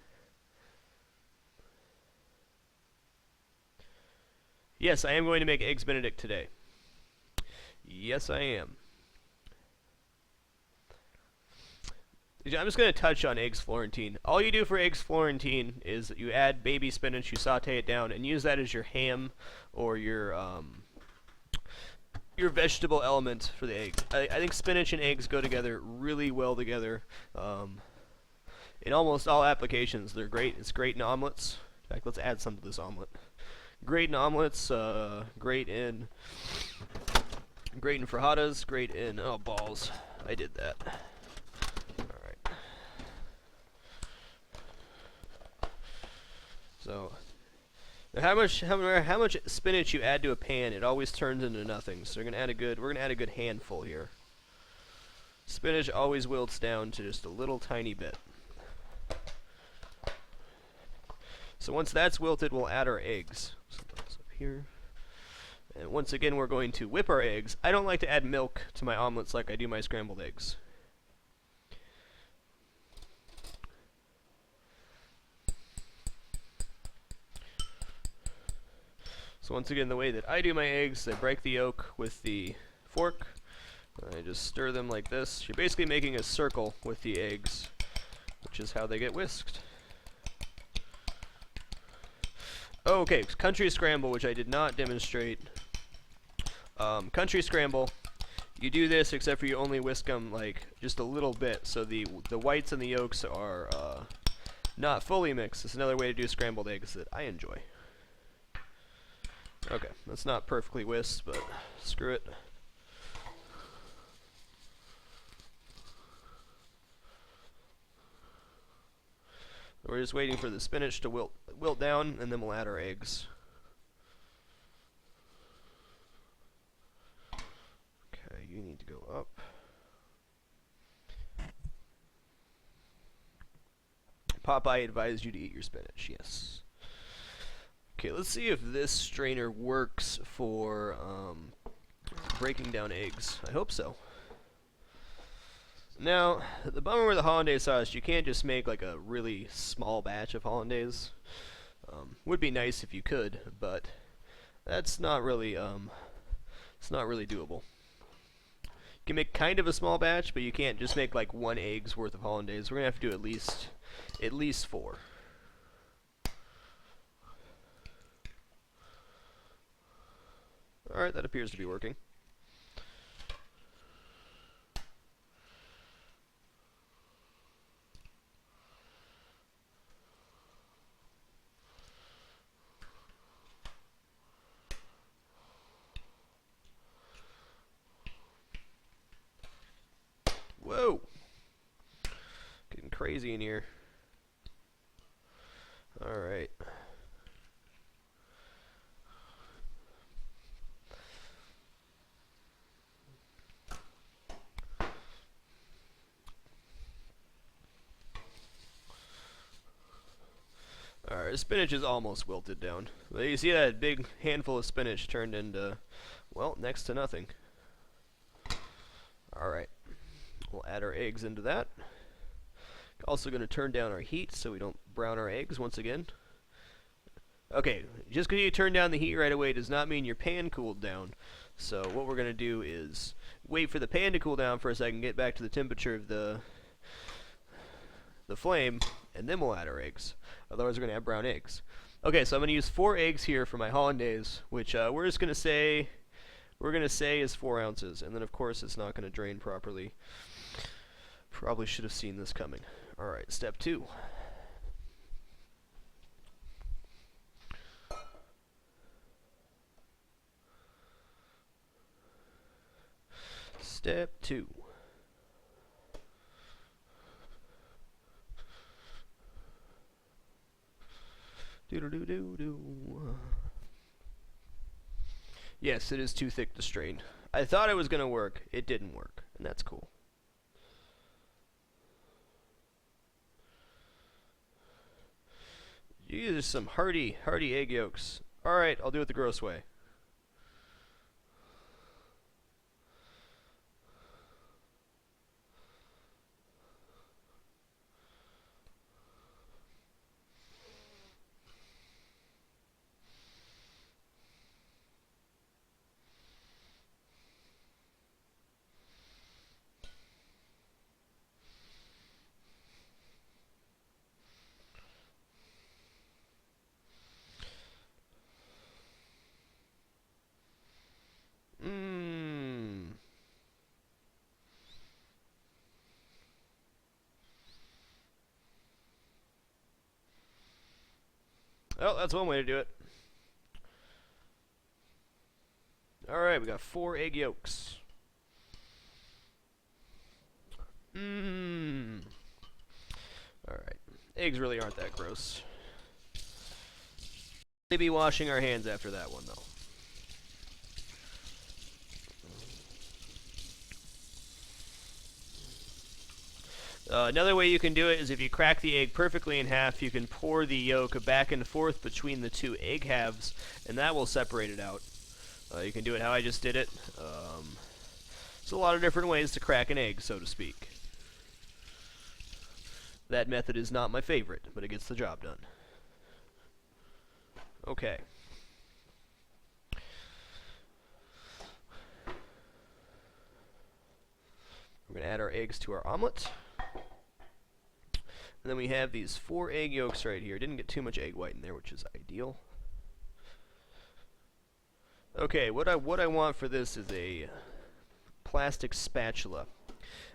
Yes, I am going to make Eggs Benedict today. Yes, I am. I'm just going to touch on eggs Florentine. All you do for eggs Florentine is you add baby spinach, you saute it down, and use that as your ham or your vegetable element for the egg. I think spinach and eggs go together really well together. In almost all applications, they're great. It's great in omelets. In fact, let's add some to this omelet. Great in omelets. Great in frittatas. Great in balls. I did that. So, how much spinach you add to a pan, it always turns into nothing. So we're gonna add a good handful here. Spinach always wilts down to just a little tiny bit. So once that's wilted, we'll add our eggs. So that's up here. And once again, we're going to whip our eggs. I don't like to add milk to my omelets like I do my scrambled eggs. So once again, the way that I do my eggs, I break the yolk with the fork. I just stir them like this. You're basically making a circle with the eggs. which is how they get whisked. Okay, country scramble, which I did not demonstrate. Country scramble, you do this except for you only whisk them like just a little bit, so the whites and the yolks are not fully mixed. It's another way to do scrambled eggs that I enjoy. Okay, that's not perfectly whisked, but screw it. We're just waiting for the spinach to wilt down, and then we'll add our eggs. Okay, you need to go up. Popeye advised you to eat your spinach, yes. Okay, let's see if this strainer works for breaking down eggs. I hope so. Now, the bummer with the hollandaise sauce, you can't just make like a really small batch of hollandaise. Would be nice if you could, but that's not really it's not really doable. You can make kind of a small batch, but you can't just make like 1 egg's worth of hollandaise. We're gonna have to do at least 4. Alright, that appears to be working. Whoa! Getting crazy in here. Alright. Alright, spinach is almost wilted down. But you see that big handful of spinach turned into, well, next to nothing. Alright. We'll add our eggs into that. Also going to turn down our heat so we don't brown our eggs once again. Okay, just because you turn down the heat right away does not mean your pan cooled down. So what we're going to do is wait for the pan to cool down for a second, get back to the temperature of the flame, and then we'll add our eggs. Otherwise we're going to have brown eggs. Okay, so I'm going to use 4 eggs here for my hollandaise, which we're just going to say is 4 ounces. And then of course it's not going to drain properly. Probably should have seen this coming. Alright, step 2. Step 2. Do-do-do-do-do. Yes, it is too thick to strain. I thought it was going to work. It didn't work, and that's cool. Use some hearty egg yolks. Alright, I'll do it the gross way. Oh, that's one way to do it. Alright, we got 4 egg yolks. Alright. Eggs really aren't that gross. Maybe washing our hands after that one, though. Another way you can do it is if you crack the egg perfectly in half, you can pour the yolk back and forth between the 2 egg halves, and that will separate it out. You can do it how I just did it. There's a lot of different ways to crack an egg, so to speak. That method is not my favorite, but it gets the job done. Okay. We're going to add our eggs to our omelet. And then we have these 4 egg yolks right here. Didn't get too much egg white in there, which is ideal. Okay, what I want for this is a plastic spatula.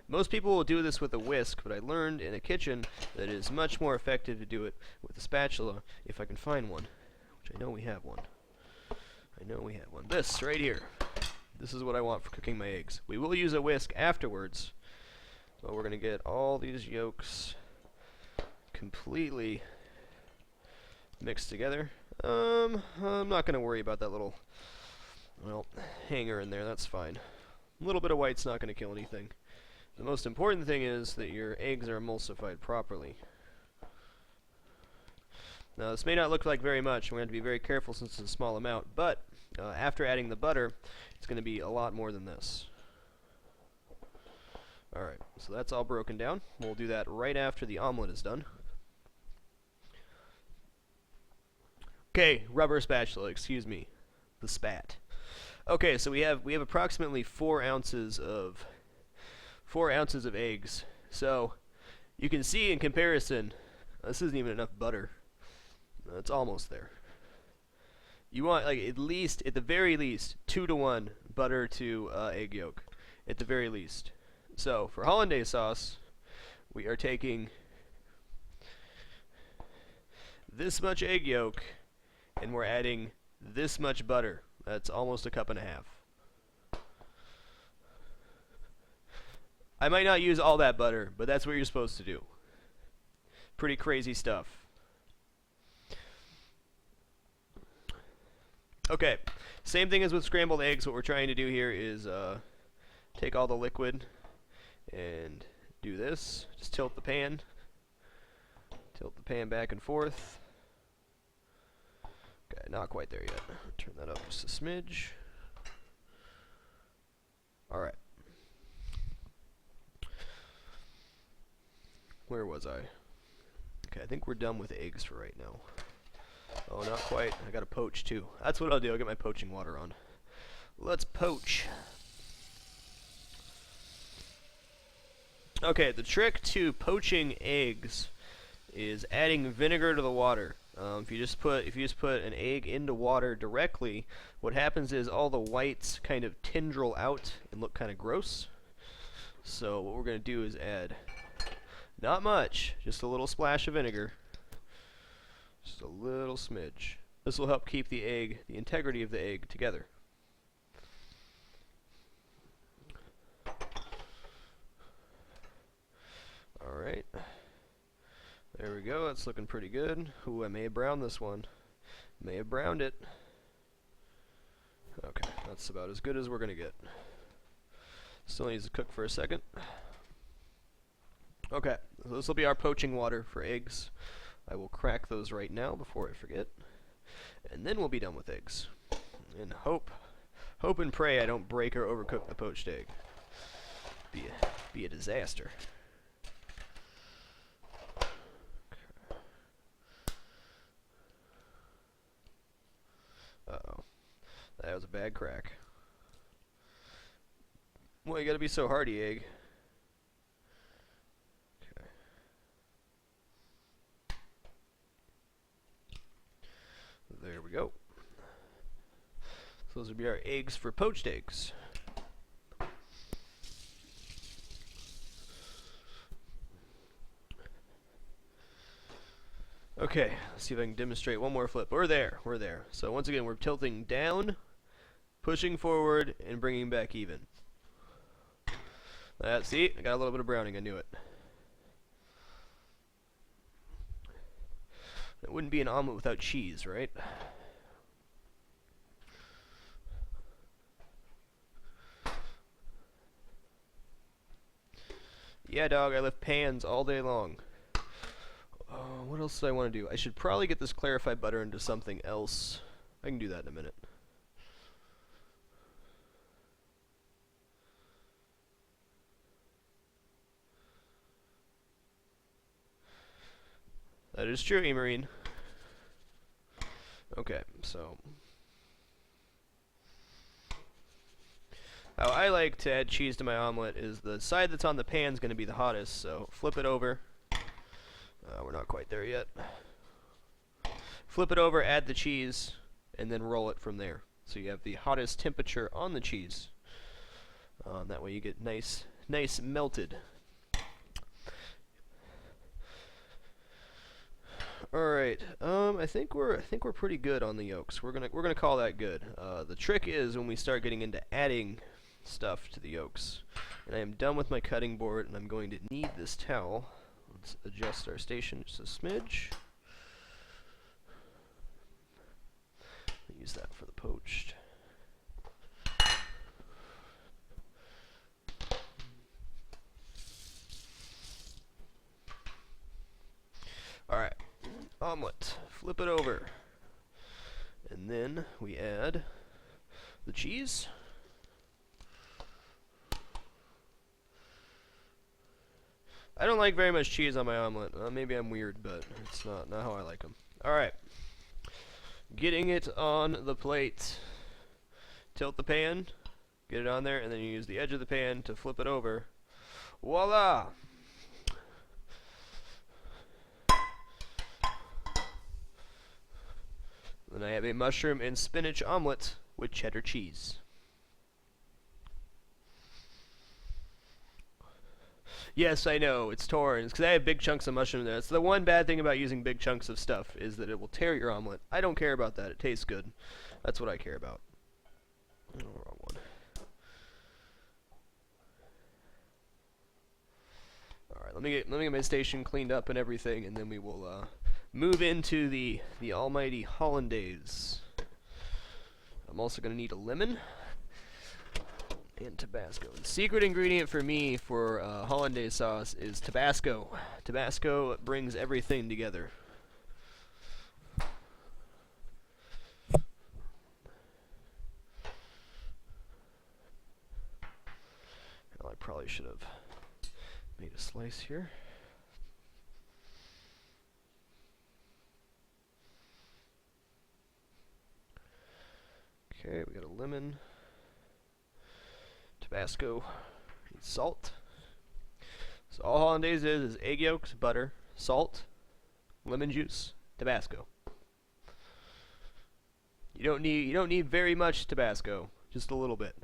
Most people will do this with a whisk, but I learned in a kitchen that it is much more effective to do it with a spatula if I can find one, which I know we have one. I know we have one. This right here. This is what I want for cooking my eggs. We will use a whisk afterwards, so we're going to get all these yolks completely mixed together. I'm not going to worry about that little, well, hanger in there. That's fine. A little bit of white's not going to kill anything. The most important thing is that your eggs are emulsified properly. Now, this may not look like very much. We're going to have to be very careful since it's a small amount, but after adding the butter, it's going to be a lot more than this. Alright, so that's all broken down. We'll do that right after the omelet is done. Okay, rubber spatula, excuse me. The spat. Okay, so we have approximately 4 ounces of eggs. So you can see in comparison, this isn't even enough butter. It's almost there. You want like at the very least 2-to-1 butter to egg yolk, at the very least. So for hollandaise sauce, we are taking this much egg yolk, and we're adding this much butter. That's almost a cup and a half. I might not use all that butter, but that's what you're supposed to do. Pretty crazy stuff. Okay, same thing as with scrambled eggs. What we're trying to do here is take all the liquid and do this. Just tilt the pan. Tilt the pan back and forth. Okay, not quite there yet. Turn that up just a smidge. Alright. Where was I? Okay, I think we're done with eggs for right now. Oh, not quite. I gotta poach too. That's what I'll do. I'll get my poaching water on. Let's poach. Okay, the trick to poaching eggs is adding vinegar to the water. If you just put an egg into water directly, what happens is all the whites kind of tendril out and look kind of gross. So what we're going to do is add, not much, just a little splash of vinegar. Just a little smidge. This will help keep the integrity of the egg together. Alright. There we go, that's looking pretty good. Ooh, I may have browned this one. May have browned it. Okay, that's about as good as we're going to get. Still needs to cook for a second. Okay, so this will be our poaching water for eggs. I will crack those right now before I forget. And then we'll be done with eggs. And hope and pray I don't break or overcook the poached egg. Be a disaster. Uh-oh. That was a bad crack. Well, you gotta be so hardy, egg. Okay. There we go. So those would be our eggs for poached eggs. Okay, let's see if I can demonstrate one more flip. We're there. So once again, we're tilting down, pushing forward, and bringing back even. See, I got a little bit of browning, I knew it. It wouldn't be an omelet without cheese, right? Yeah, dog, I lift pans all day long. What else do I want to do? I should probably get this clarified butter into something else. I can do that in a minute. That is true, Emarine. Okay, so how I like to add cheese to my omelet is the side that's on the pan is going to be the hottest, so flip it over. We're not quite there yet. Flip it over, add the cheese, and then roll it from there. So you have the hottest temperature on the cheese. That way you get nice melted. All right. I think we're pretty good on the yolks. We're gonna call that good. The trick is when we start getting into adding stuff to the yolks. And I am done with my cutting board, and I'm going to need this towel. Let's adjust our station just a smidge. Use that for the poached. Alright, omelet. Flip it over. And then we add the cheese. I don't like very much cheese on my omelet. Maybe I'm weird, but it's not how I like them. Alright. Getting it on the plate. Tilt the pan, get it on there, and then you use the edge of the pan to flip it over. Voila! Then I have a mushroom and spinach omelet with cheddar cheese. Yes, I know, it's torn. It's because I have big chunks of mushroom there. That's the one bad thing about using big chunks of stuff, is that it will tear your omelet. I don't care about that. It tastes good. That's what I care about. Oh, wrong one. Alright, let me get my station cleaned up and everything, and then we will move into the almighty hollandaise. I'm also going to need a lemon and Tabasco. The secret ingredient for me for hollandaise sauce is Tabasco. Tabasco brings everything together. Well, I probably should have made a slice here. Okay, we got a lemon, Tabasco, and salt. So all hollandaise is egg yolks, butter, salt, lemon juice, Tabasco. You don't need very much Tabasco, just a little bit.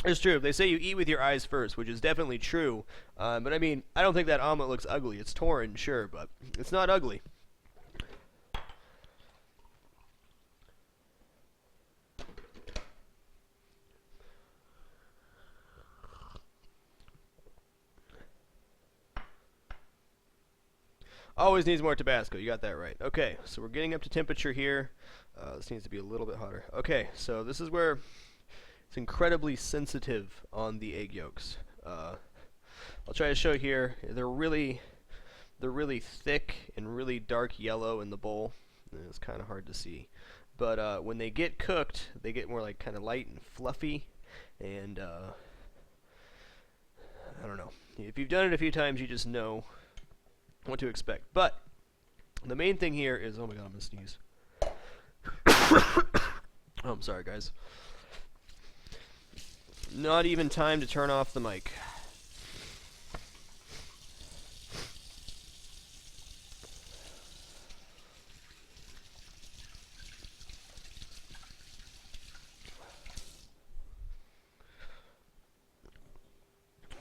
It's true. They say you eat with your eyes first, which is definitely true. But I mean, I don't think that omelet looks ugly. It's torn, sure, but it's not ugly. Always needs more Tabasco. You got that right. Okay, so we're getting up to temperature here. This needs to be a little bit hotter. Okay, so this is where it's incredibly sensitive on the egg yolks. I'll try to show here. They're really thick and really dark yellow in the bowl. It's kind of hard to see, but when they get cooked, they get more like kind of light and fluffy. And I don't know. If you've done it a few times, you just know what to expect. But the main thing here is, oh my god, I'm gonna sneeze. Oh, I'm sorry, guys. Not even time to turn off the mic.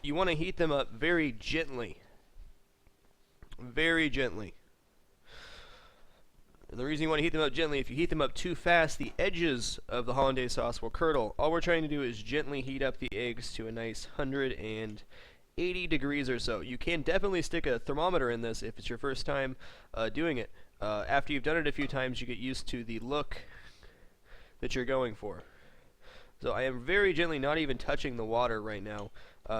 You want to heat them up very gently. Very gently. And the reason you want to heat them up gently, if you heat them up too fast, the edges of the hollandaise sauce will curdle. All we're trying to do is gently heat up the eggs to a nice 180 degrees or so. You can definitely stick a thermometer in this if it's your first time doing it. After you've done it a few times, you get used to the look that you're going for. So I am very gently not even touching the water right now,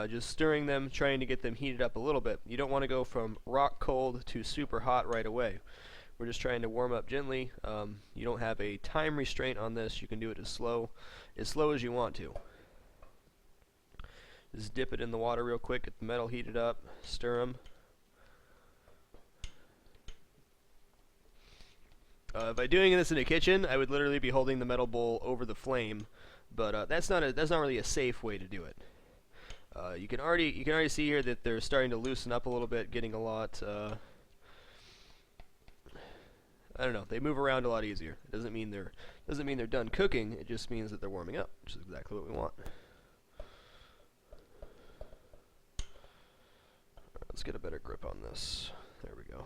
just stirring them, trying to get them heated up a little bit. You don't want to go from rock cold to super hot right away. We're just trying to warm up gently. You don't have a time restraint on this. You can do it as slow as you want to. Just dip it in the water real quick, get the metal heated up, stir them. By doing this in a kitchen, I would literally be holding the metal bowl over the flame, but that's not really a safe way to do it. You can already see here that they're starting to loosen up a little bit, getting a lot. I don't know. They move around a lot easier. It doesn't mean they're done cooking. It just means that they're warming up, which is exactly what we want. Alright, let's get a better grip on this. There we go.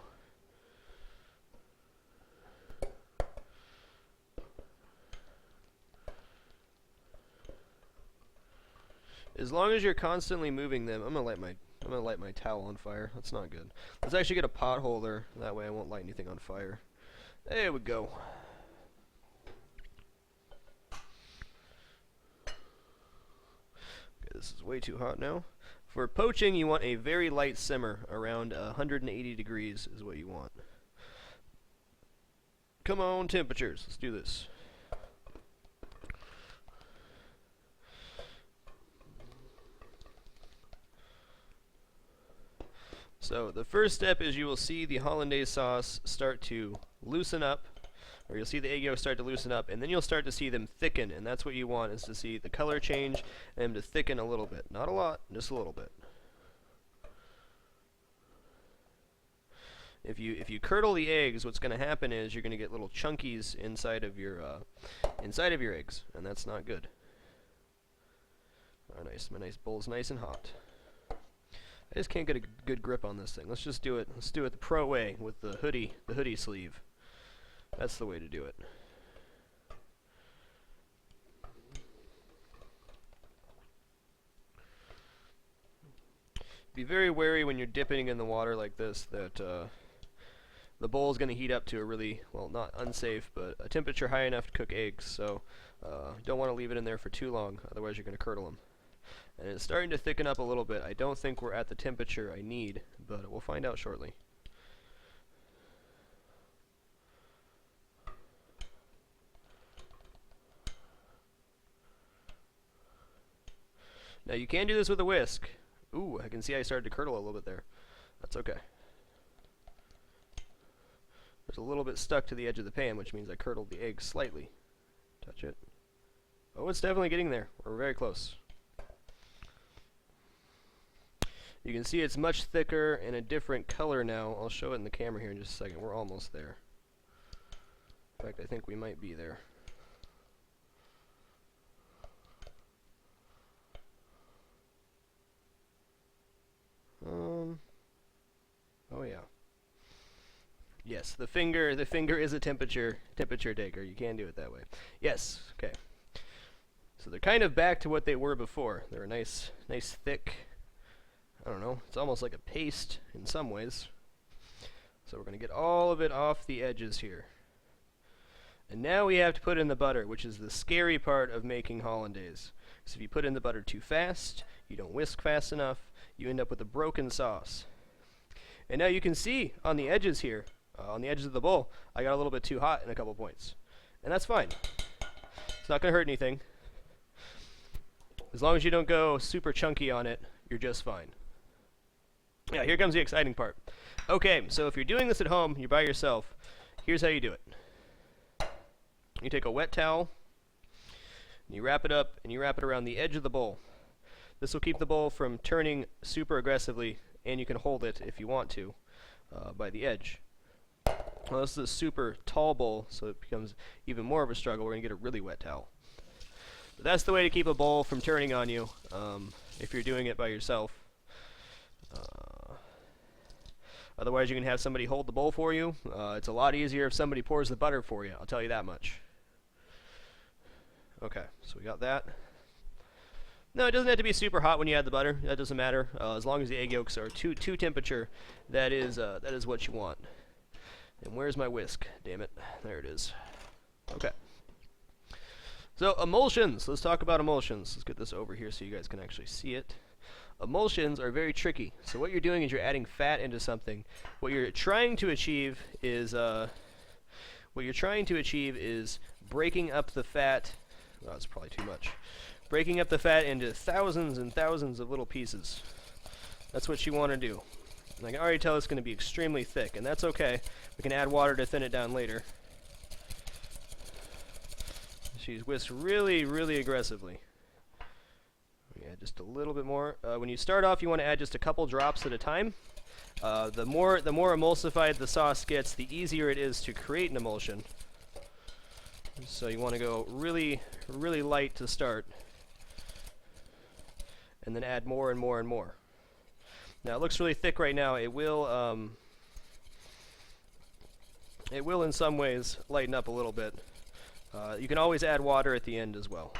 As long as you're constantly moving them, I'm gonna light my towel on fire. That's not good. Let's actually get a pot holder. That way I won't light anything on fire. There we go. Okay, this is way too hot now. For poaching, you want a very light simmer. Around 180 degrees is what you want. Come on, temperatures. Let's do this. So the first step is you will see the hollandaise sauce start to loosen up, or you'll see the egg yolks start to loosen up, and then you'll start to see them thicken, and that's what you want, is to see the color change and them to thicken a little bit. Not a lot, just a little bit. If you curdle the eggs, what's going to happen is you're going to get little chunkies inside of your eggs, and that's not good. Oh, nice, my nice bowl's nice and hot. I just can't get a good grip on this thing. Let's just do it. Let's do it the pro way with the hoodie sleeve. That's the way to do it. Be very wary when you're dipping in the water like this that the bowl is going to heat up to a really, well, not unsafe, but a temperature high enough to cook eggs. So don't want to leave it in there for too long, otherwise you're going to curdle them. And it's starting to thicken up a little bit. I don't think we're at the temperature I need, but we'll find out shortly. Now you can do this with a whisk. Ooh, I can see I started to curdle a little bit there. That's okay. There's a little bit stuck to the edge of the pan, which means I curdled the egg slightly. Touch it. Oh, it's definitely getting there. We're very close. You can see it's much thicker and a different color now. I'll show it in the camera here in just a second. We're almost there. In fact, I think we might be there. Oh yeah. Yes, the finger is a temperature taker. You can do it that way. Yes. Okay. So they're kind of back to what they were before. They're a nice thick, I don't know, it's almost like a paste in some ways. So we're going to get all of it off the edges here. And now we have to put in the butter, which is the scary part of making hollandaise. So if you put in the butter too fast, you don't whisk fast enough, you end up with a broken sauce. And now you can see on the edges here, on the edges of the bowl, I got a little bit too hot in a couple points. And that's fine. It's not going to hurt anything. As long as you don't go super chunky on it, you're just fine. Yeah, here comes the exciting part. Okay, so if you're doing this at home, you're by yourself, here's how you do it. You take a wet towel, and you wrap it up, and you wrap it around the edge of the bowl. This will keep the bowl from turning super aggressively, and you can hold it, if you want to, by the edge. Well, this is a super tall bowl, so it becomes even more of a struggle. We're going to get a really wet towel. But that's the way to keep a bowl from turning on you, if you're doing it by yourself. Otherwise, you can have somebody hold the bowl for you. It's a lot easier if somebody pours the butter for you, I'll tell you that much. Okay, so we got that. No, it doesn't have to be super hot when you add the butter. That doesn't matter. As long as the egg yolks are to temperature, that is what you want. And where's my whisk? Damn it. There it is. Okay. So, emulsions. Let's talk about emulsions. Let's get this over here so you guys can actually see it. Emulsions are very tricky. So what you're doing is you're adding fat into something. What you're trying to achieve is breaking up the fat. Well, that's probably too much. Breaking up the fat into thousands and thousands of little pieces. That's what you want to do. And I can already tell it's going to be extremely thick, and that's okay. We can add water to thin it down later. She's whisked really, really aggressively. We Add just a little bit more. When you start off, you want to add just a couple drops at a time. The more emulsified the sauce gets, the easier it is to create an emulsion. So you want to go really, really light to start, and then add more and more and more. Now it looks really thick right now. It will in some ways lighten up a little bit. You can always add water at the end as well.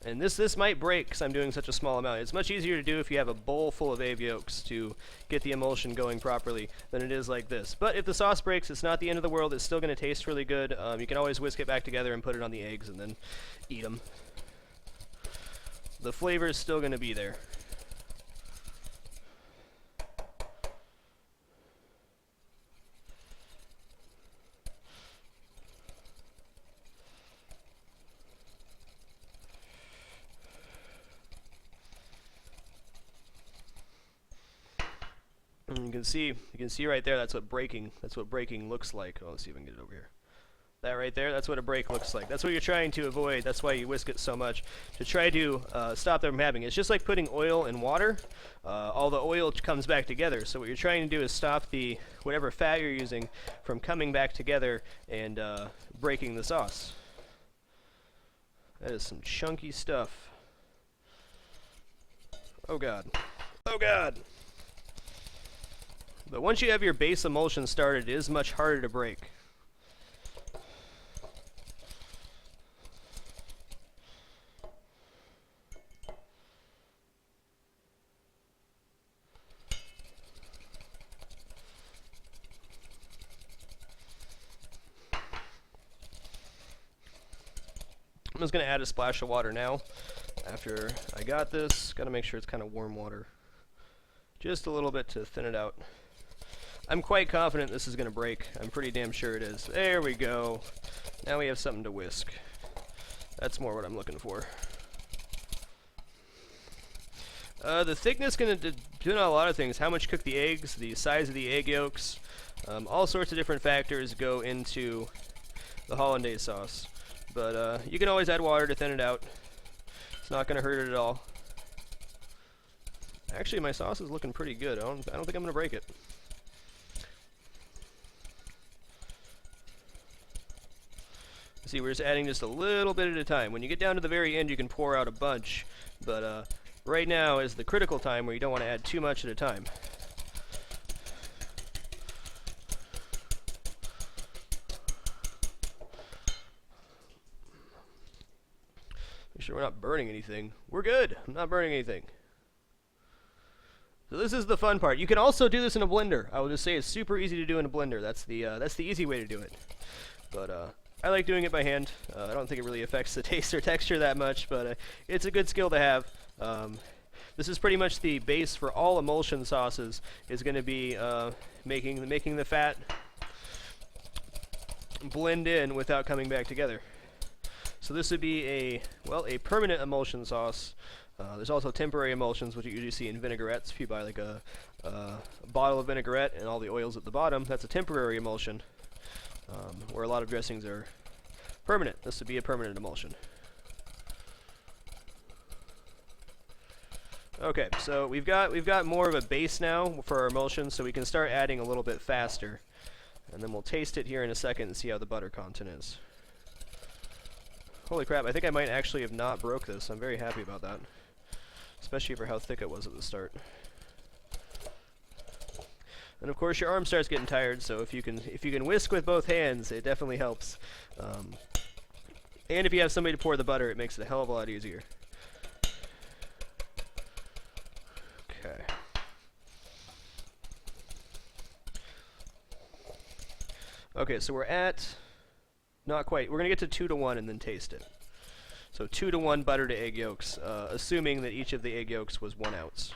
And this might break because I'm doing such a small amount. It's much easier to do if you have a bowl full of egg yolks to get the emulsion going properly than it is like this. But if the sauce breaks, it's not the end of the world. It's still going to taste really good. You can always whisk it back together and put it on the eggs and then eat them. The flavor is still going to be there. And you can see right there. That's what breaking looks like. Oh, let's see if I can get it over here. That right there, that's what a break looks like. That's what you're trying to avoid. That's why you whisk it so much, to try to stop them from happening. It's just like putting oil in water. All the oil comes back together. So what you're trying to do is stop the whatever fat you're using from coming back together and breaking the sauce. That is some chunky stuff. Oh God. Oh God. But once you have your base emulsion started, it is much harder to break. I'm just going to add a splash of water now. After I got this, got to make sure it's kind of warm water. Just a little bit to thin it out. I'm quite confident this is going to break. I'm pretty damn sure it is. There we go. Now we have something to whisk. That's more what I'm looking for. The thickness is going to depend on a lot of things. How much cook the eggs, the size of the egg yolks. All sorts of different factors go into the hollandaise sauce. But you can always add water to thin it out. It's not going to hurt it at all. Actually, my sauce is looking pretty good. I don't think I'm going to break it. See, we're just adding just a little bit at a time. When you get down to the very end, you can pour out a bunch. But right now is the critical time where you don't want to add too much at a time. Make sure we're not burning anything. We're good. I'm not burning anything. So this is the fun part. You can also do this in a blender. I will just say it's super easy to do in a blender. That's the easy way to do it. But I like doing it by hand. I don't think it really affects the taste or texture that much, but it's a good skill to have. This is pretty much the base for all emulsion sauces. Is going to be making the fat blend in without coming back together. So this would be a permanent emulsion sauce. There's also temporary emulsions, which you usually see in vinaigrettes. If you buy like a bottle of vinaigrette and all the oils at the bottom, that's a temporary emulsion. Where a lot of dressings are permanent. This would be a permanent emulsion. Okay, so we've got more of a base now for our emulsion, so we can start adding a little bit faster, and then we'll taste it here in a second and see how the butter content is. Holy crap! I think I might actually have not broke this. I'm very happy about that, especially for how thick it was at the start. And of course, your arm starts getting tired, so if you can whisk with both hands, it definitely helps. And if you have somebody to pour the butter, it makes it a hell of a lot easier. Okay. Okay, so we're at not quite. We're gonna get to 2 to 1 and then taste it. So 2 to 1 butter to egg yolks, assuming that each of the egg yolks was 1 ounce.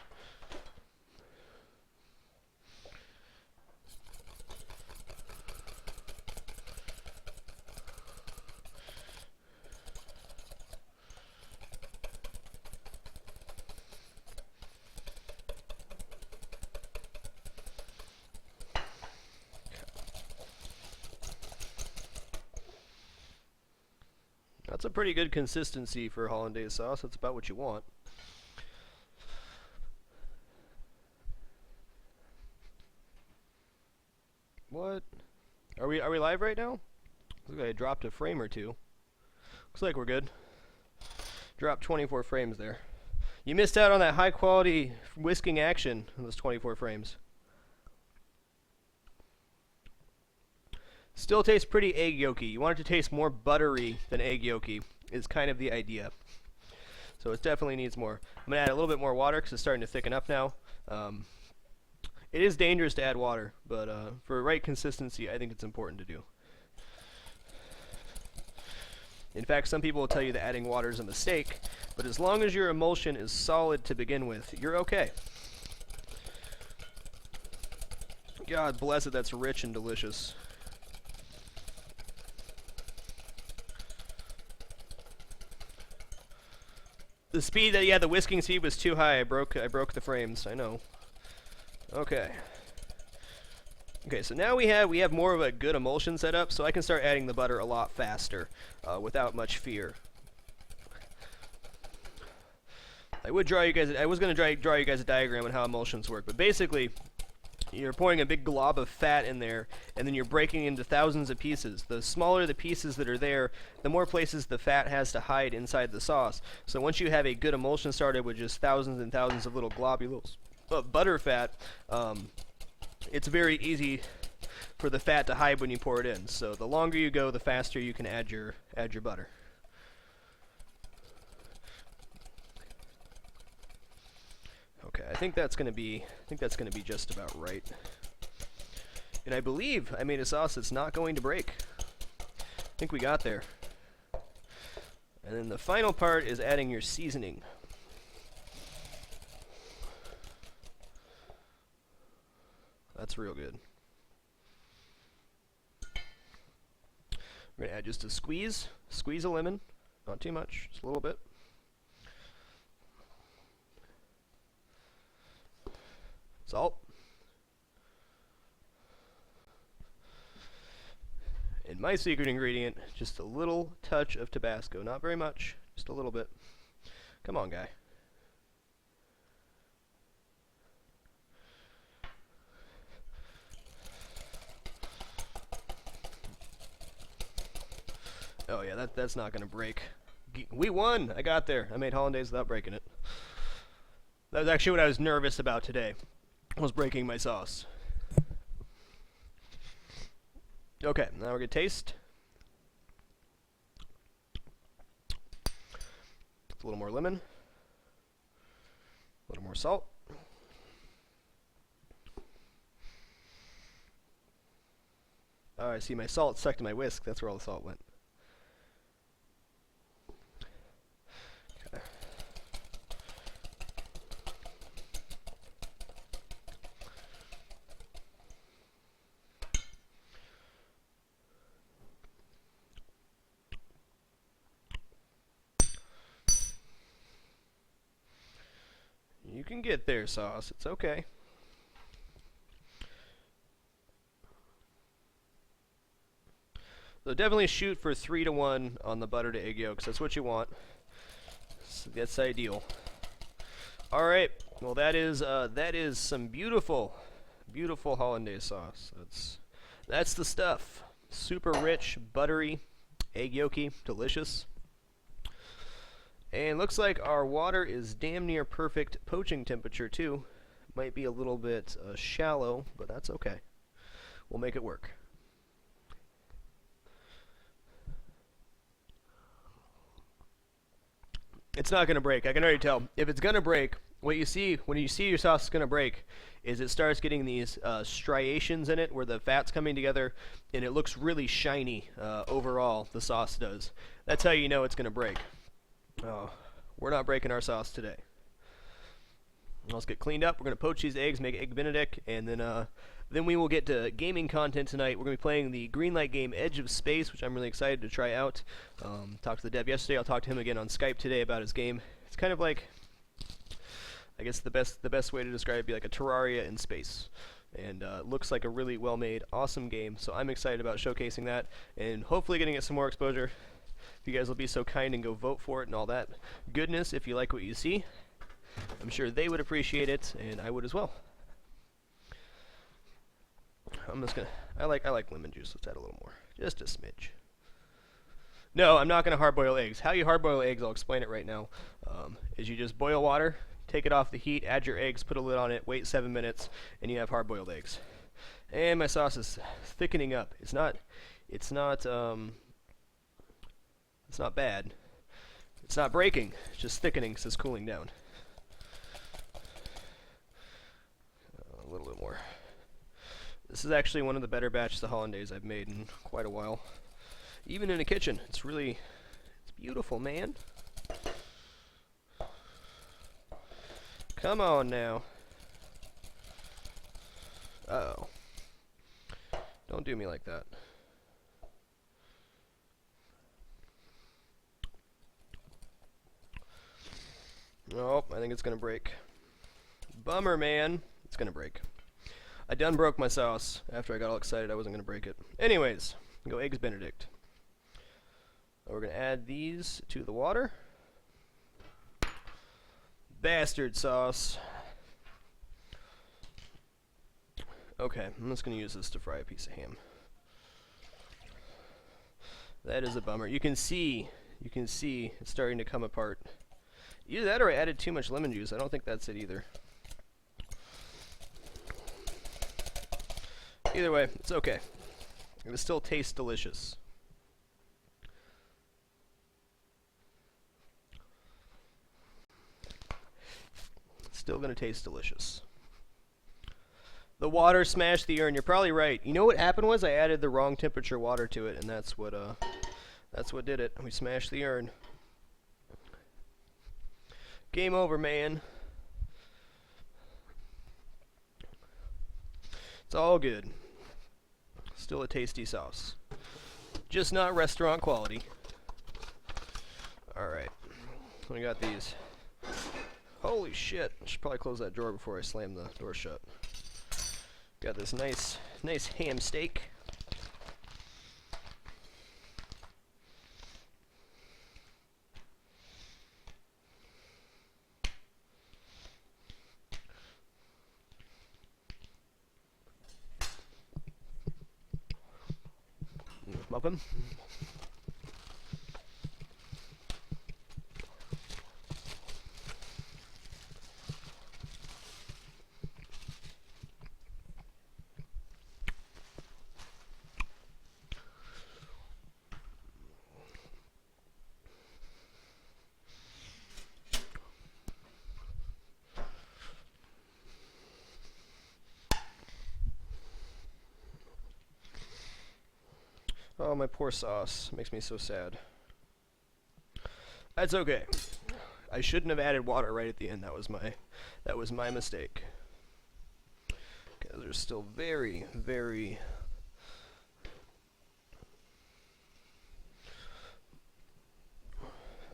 That's a pretty good consistency for hollandaise sauce. That's about what you want. What? Are we live right now? Looks like I dropped a frame or two. Looks like we're good. Dropped 24 frames there. You missed out on that high quality whisking action in those 24 frames. Still tastes pretty egg yolky. You want it to taste more buttery than egg yolky is kind of the idea. So it definitely needs more. I'm going to add a little bit more water because it's starting to thicken up now. It is dangerous to add water, but for right consistency, I think it's important to do. In fact, some people will tell you that adding water is a mistake, but as long as your emulsion is solid to begin with, you're okay. God bless it, that's rich and delicious. The speed that, yeah, the whisking speed was too high. I broke the frames, I know. Okay. Okay, so now we have more of a good emulsion set up, so I can start adding the butter a lot faster, without much fear. I was going to draw you guys a diagram on how emulsions work, but basically, you're pouring a big glob of fat in there, and then you're breaking into thousands of pieces. The smaller the pieces that are there, the more places the fat has to hide inside the sauce. So once you have a good emulsion started with just thousands and thousands of little globules of butter fat, it's very easy for the fat to hide when you pour it in. So the longer you go, the faster you can add your butter. Okay, I think that's gonna be just about right. And I believe I made a sauce that's not going to break. I think we got there. And then the final part is adding your seasoning. That's real good. We're gonna add just a squeeze of lemon, not too much, just a little bit. Salt. And my secret ingredient, just a little touch of Tabasco. Not very much, just a little bit. Come on, guy. Oh yeah, that's not gonna break. We won! I got there. I made hollandaise without breaking it. That was actually what I was nervous about today. Was breaking my sauce. Okay, now we're gonna taste. A little more lemon. A little more salt. Oh, I see my salt stuck to my whisk. That's where all the salt went. You can get there, sauce. It's okay. So definitely shoot for 3-to-1 on the butter to egg yolks. That's what you want. That's ideal. All right. Well, that is some beautiful, beautiful hollandaise sauce. That's the stuff. Super rich, buttery, egg yolky, delicious. And looks like our water is damn near perfect poaching temperature too. Might be a little bit shallow, but that's okay. We'll make it work. It's not going to break. I can already tell. If it's going to break, what you see when you see your sauce is going to break is it starts getting these striations in it where the fat's coming together and it looks really shiny overall, the sauce does. That's how you know it's going to break. Oh, we're not breaking our sauce today. Let's get cleaned up. We're going to poach these eggs, make egg benedict, and then we will get to gaming content tonight. We're going to be playing the Greenlight game Edge of Space, which I'm really excited to try out. Talked to the dev yesterday. I'll talk to him again on Skype today about his game. It's kind of like, I guess the best way to describe it would be like a Terraria in space. And looks like a really well-made, awesome game. So I'm excited about showcasing that and hopefully getting it some more exposure. If you guys will be so kind and go vote for it and all that goodness, if you like what you see, I'm sure they would appreciate it, and I would as well. I'm just gonna, I like lemon juice. Let's add a little more, just a smidge. No, I'm not gonna hard-boil eggs. How you hard-boil eggs, I'll explain it right now, is you just boil water, take it off the heat, add your eggs, put a lid on it, wait 7 minutes, and you have hard-boiled eggs. And my sauce is thickening up. It's not bad. It's not breaking. It's just thickening because it's cooling down. A little bit more. This is actually one of the better batches of hollandaise I've made in quite a while. Even in a kitchen, it's beautiful, man. Come on now. Uh-oh. Don't do me like that. Oh, I think it's gonna break. Bummer, man. It's gonna break. I done broke my sauce after I got all excited I wasn't gonna break it. Anyways, go Eggs Benedict. We're gonna add these to the water. Bastard sauce. Okay, I'm just gonna use this to fry a piece of ham. That is a bummer. You can see it's starting to come apart. Either that or I added too much lemon juice. I don't think that's it either. Either way, it's okay. It still tastes delicious. Still gonna taste delicious. The water smashed the urn. You're probably right. You know what happened was I added the wrong temperature water to it, and that's what did it. We smashed the urn. Game over, man. It's all good. Still a tasty sauce. Just not restaurant quality. Alright. We got these. Holy shit. I should probably close that drawer before I slam the door shut. Got this nice ham steak. Muffin. Oh, my poor sauce. Makes me so sad. That's okay. I shouldn't have added water right at the end. That was my mistake. Okay, they're still very, very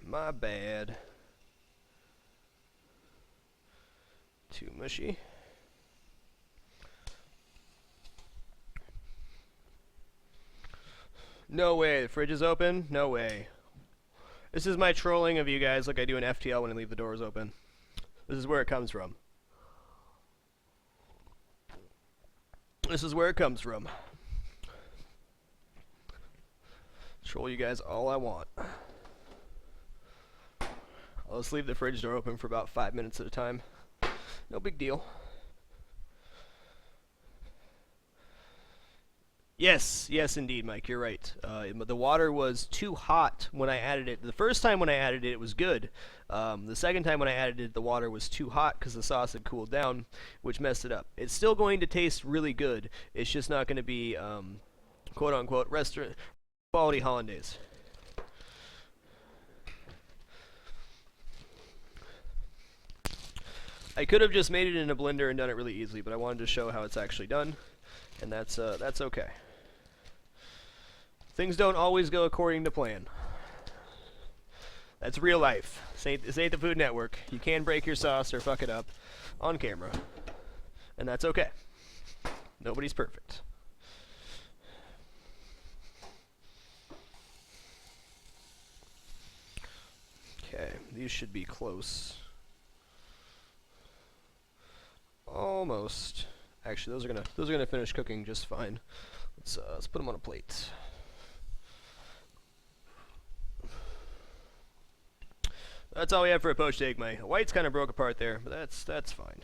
my bad. Too mushy. No way, the fridge is open? No way. This is my trolling of you guys like I do in FTL when I leave the doors open. This is where it comes from. This is where it comes from. Troll you guys all I want. I'll just leave the fridge door open for about 5 minutes at a time. No big deal. Yes, indeed, Mike, you're right. The water was too hot when I added it. The first time when I added it, it was good. The second time when I added it, the water was too hot because the sauce had cooled down, which messed it up. It's still going to taste really good. It's just not going to be, quote-unquote, restaurant quality hollandaise. I could have just made it in a blender and done it really easily, but I wanted to show how it's actually done, and that's okay. Things don't always go according to plan. That's real life. This ain't the Food Network. You can break your sauce or fuck it up on camera, and that's okay. Nobody's perfect. Okay, these should be close. Almost. Actually, those are gonna finish cooking just fine. Let's put them on a plate. That's all we have for a poached egg. My whites kind of broke apart there, but that's fine.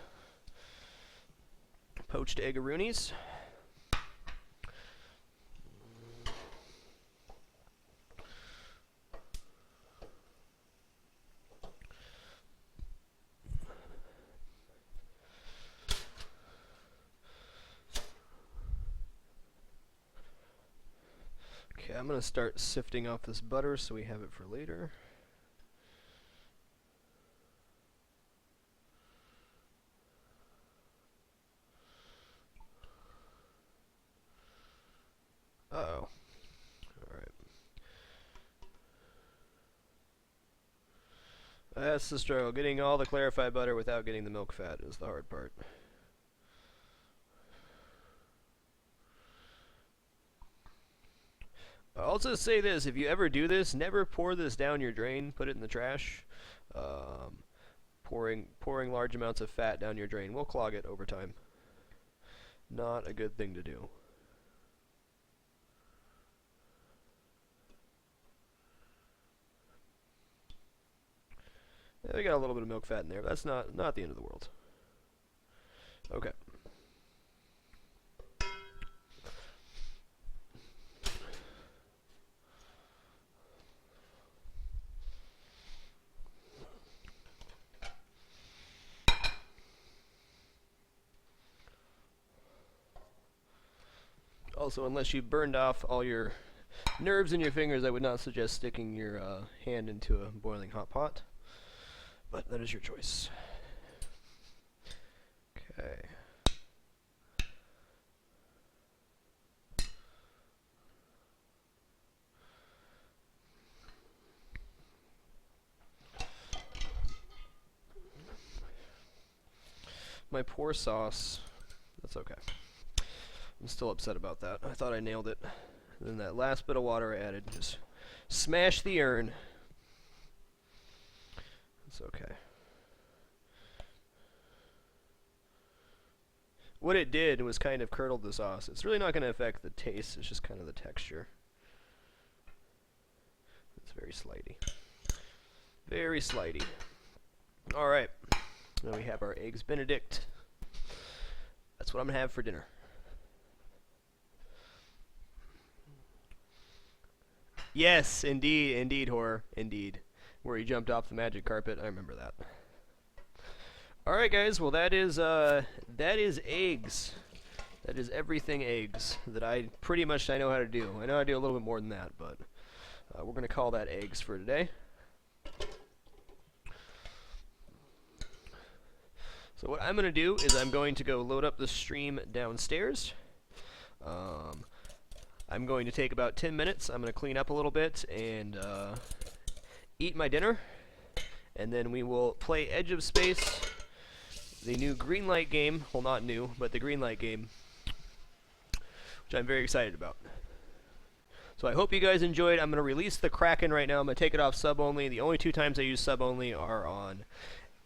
Poached eggaroonies. Okay, I'm gonna start sifting off this butter so we have it for later. Uh-oh. Alright. That's the struggle. Getting all the clarified butter without getting the milk fat is the hard part. I'll just say this, if you ever do this, never pour this down your drain, put it in the trash. Pouring large amounts of fat down your drain will clog it over time. Not a good thing to do. Yeah, we got a little bit of milk fat in there, but that's not the end of the world. Okay. Also, unless you burned off all your nerves in your fingers, I would not suggest sticking your hand into a boiling hot pot. But that is your choice. Okay. My poor sauce. That's okay. I'm still upset about that. I thought I nailed it. And then that last bit of water I added just smashed the urn. It's okay. What it did was kind of curdled the sauce. It's really not going to affect the taste, it's just kind of the texture. It's very slidey. Very slidey. Alright. Now we have our Eggs Benedict. That's what I'm going to have for dinner. Yes, indeed, indeed, horror, indeed. Where he jumped off the magic carpet, I remember that. Alright guys, well that is eggs. That is everything eggs that I know how to do. I know how to do a little bit more than that, but we're going to call that eggs for today. So what I'm going to do is I'm going to go load up the stream downstairs. I'm going to take about 10 minutes. I'm going to clean up a little bit and eat my dinner. And then we will play Edge of Space, the new green light game. Well, not new, but the green light game, which I'm very excited about. So I hope you guys enjoyed. I'm going to release the Kraken right now. I'm going to take it off sub only. The only two times I use sub only are on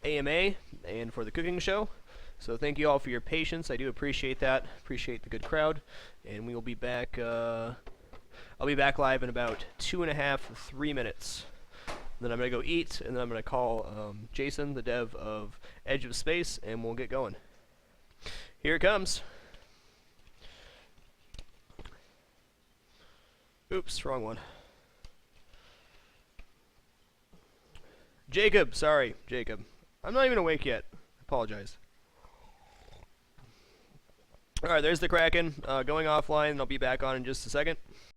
AMA and for the cooking show. So thank you all for your patience. I do appreciate that. Appreciate the good crowd. And we will be back. I'll be back live in about 2.5 to 3 minutes. Then I'm going to go eat, and then I'm going to call Jason, the dev of Edge of Space, and we'll get going. Here it comes. Oops, wrong one. Jacob, sorry, Jacob. I'm not even awake yet. I apologize. Alright, there's the Kraken going offline, and I'll be back on in just a second.